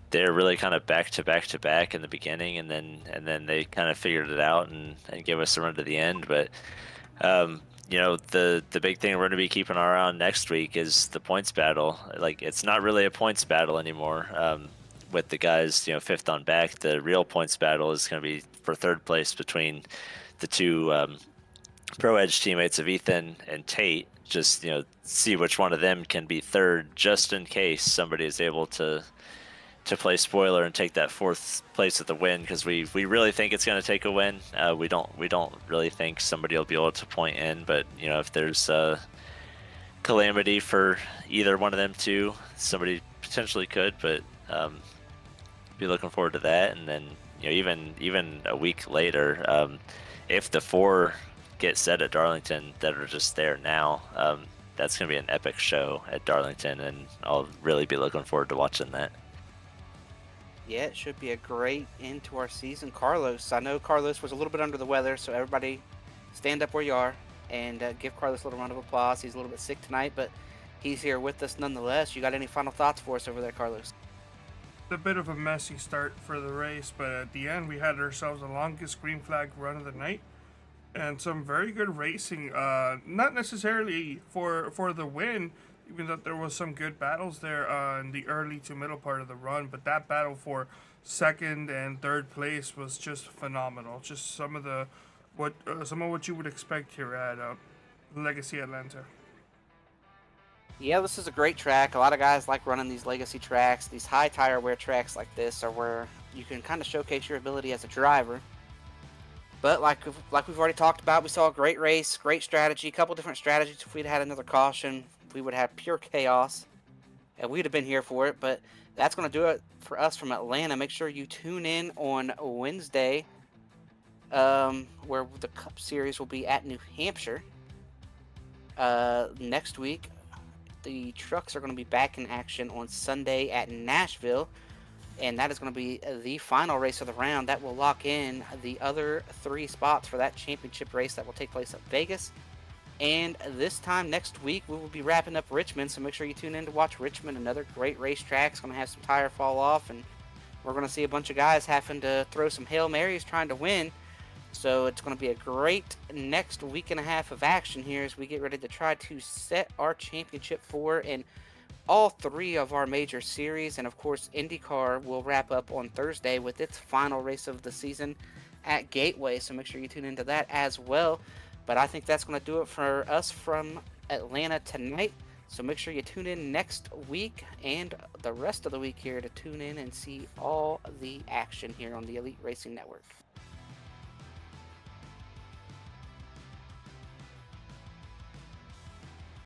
They're really kind of back to back in the beginning, and then they kind of figured it out and gave us a run to the end. But the big thing we're going to be keeping our eye on next week is the points battle. Like, it's not really a points battle anymore. With the guys, 5th on back, the real points battle is going to be for 3rd place between the 2 Pro Edge teammates of Ethan and Tate. Just see which one of them can be 3rd, just in case somebody is able to play spoiler and take that 4th place with the win, because we really think it's going to take a win. We don't really think somebody will be able to point in, but if there's a calamity for either one of them 2, somebody potentially could. But be looking forward to that. And then even a week later, if the 4 get set at Darlington that are just there now, that's going to be an epic show at Darlington, and I'll really be looking forward to watching that. Yeah, it should be a great end to our season. Carlos, I know Carlos was a little bit under the weather, so everybody stand up where you are and give Carlos a little round of applause. He's a little bit sick tonight, but he's here with us nonetheless. You got any final thoughts for us over there, Carlos? a bit of a messy start for the race, but at the end we had ourselves the longest green flag run of the night and some very good racing. Not necessarily for the win, even though there was some good battles there in the early to middle part of the run, but that battle for second and third place was just phenomenal. Just some of what you would expect here at Legacy Atlanta. Yeah, this is a great track. A lot of guys like running these legacy tracks. These high tire wear tracks like this are where you can kind of showcase your ability as a driver. But like we've already talked about, we saw a great race, great strategy, a couple different strategies. If we'd had another caution, we would have pure chaos, and we'd have been here for it. But that's going to do it for us from Atlanta. Make sure you tune in on Wednesday, where the Cup Series will be at New Hampshire. Next week, the trucks are going to be back in action on Sunday at Nashville, and that is going to be the final race of the round. That will lock in the other 3 spots for that championship race that will take place at Vegas. And this time next week, we will be wrapping up Richmond, so make sure you tune in to watch Richmond. Another great racetrack. It's going to have some tire fall off, and we're going to see a bunch of guys having to throw some Hail Marys trying to win. So it's going to be a great next week and a half of action here as we get ready to try to set our championship for in all 3 of our major series. And of course, IndyCar will wrap up on Thursday with its final race of the season at Gateway. So make sure you tune into that as well. But I think that's going to do it for us from Atlanta tonight. So make sure you tune in next week and the rest of the week here to tune in and see all the action here on the Elite Racing Network.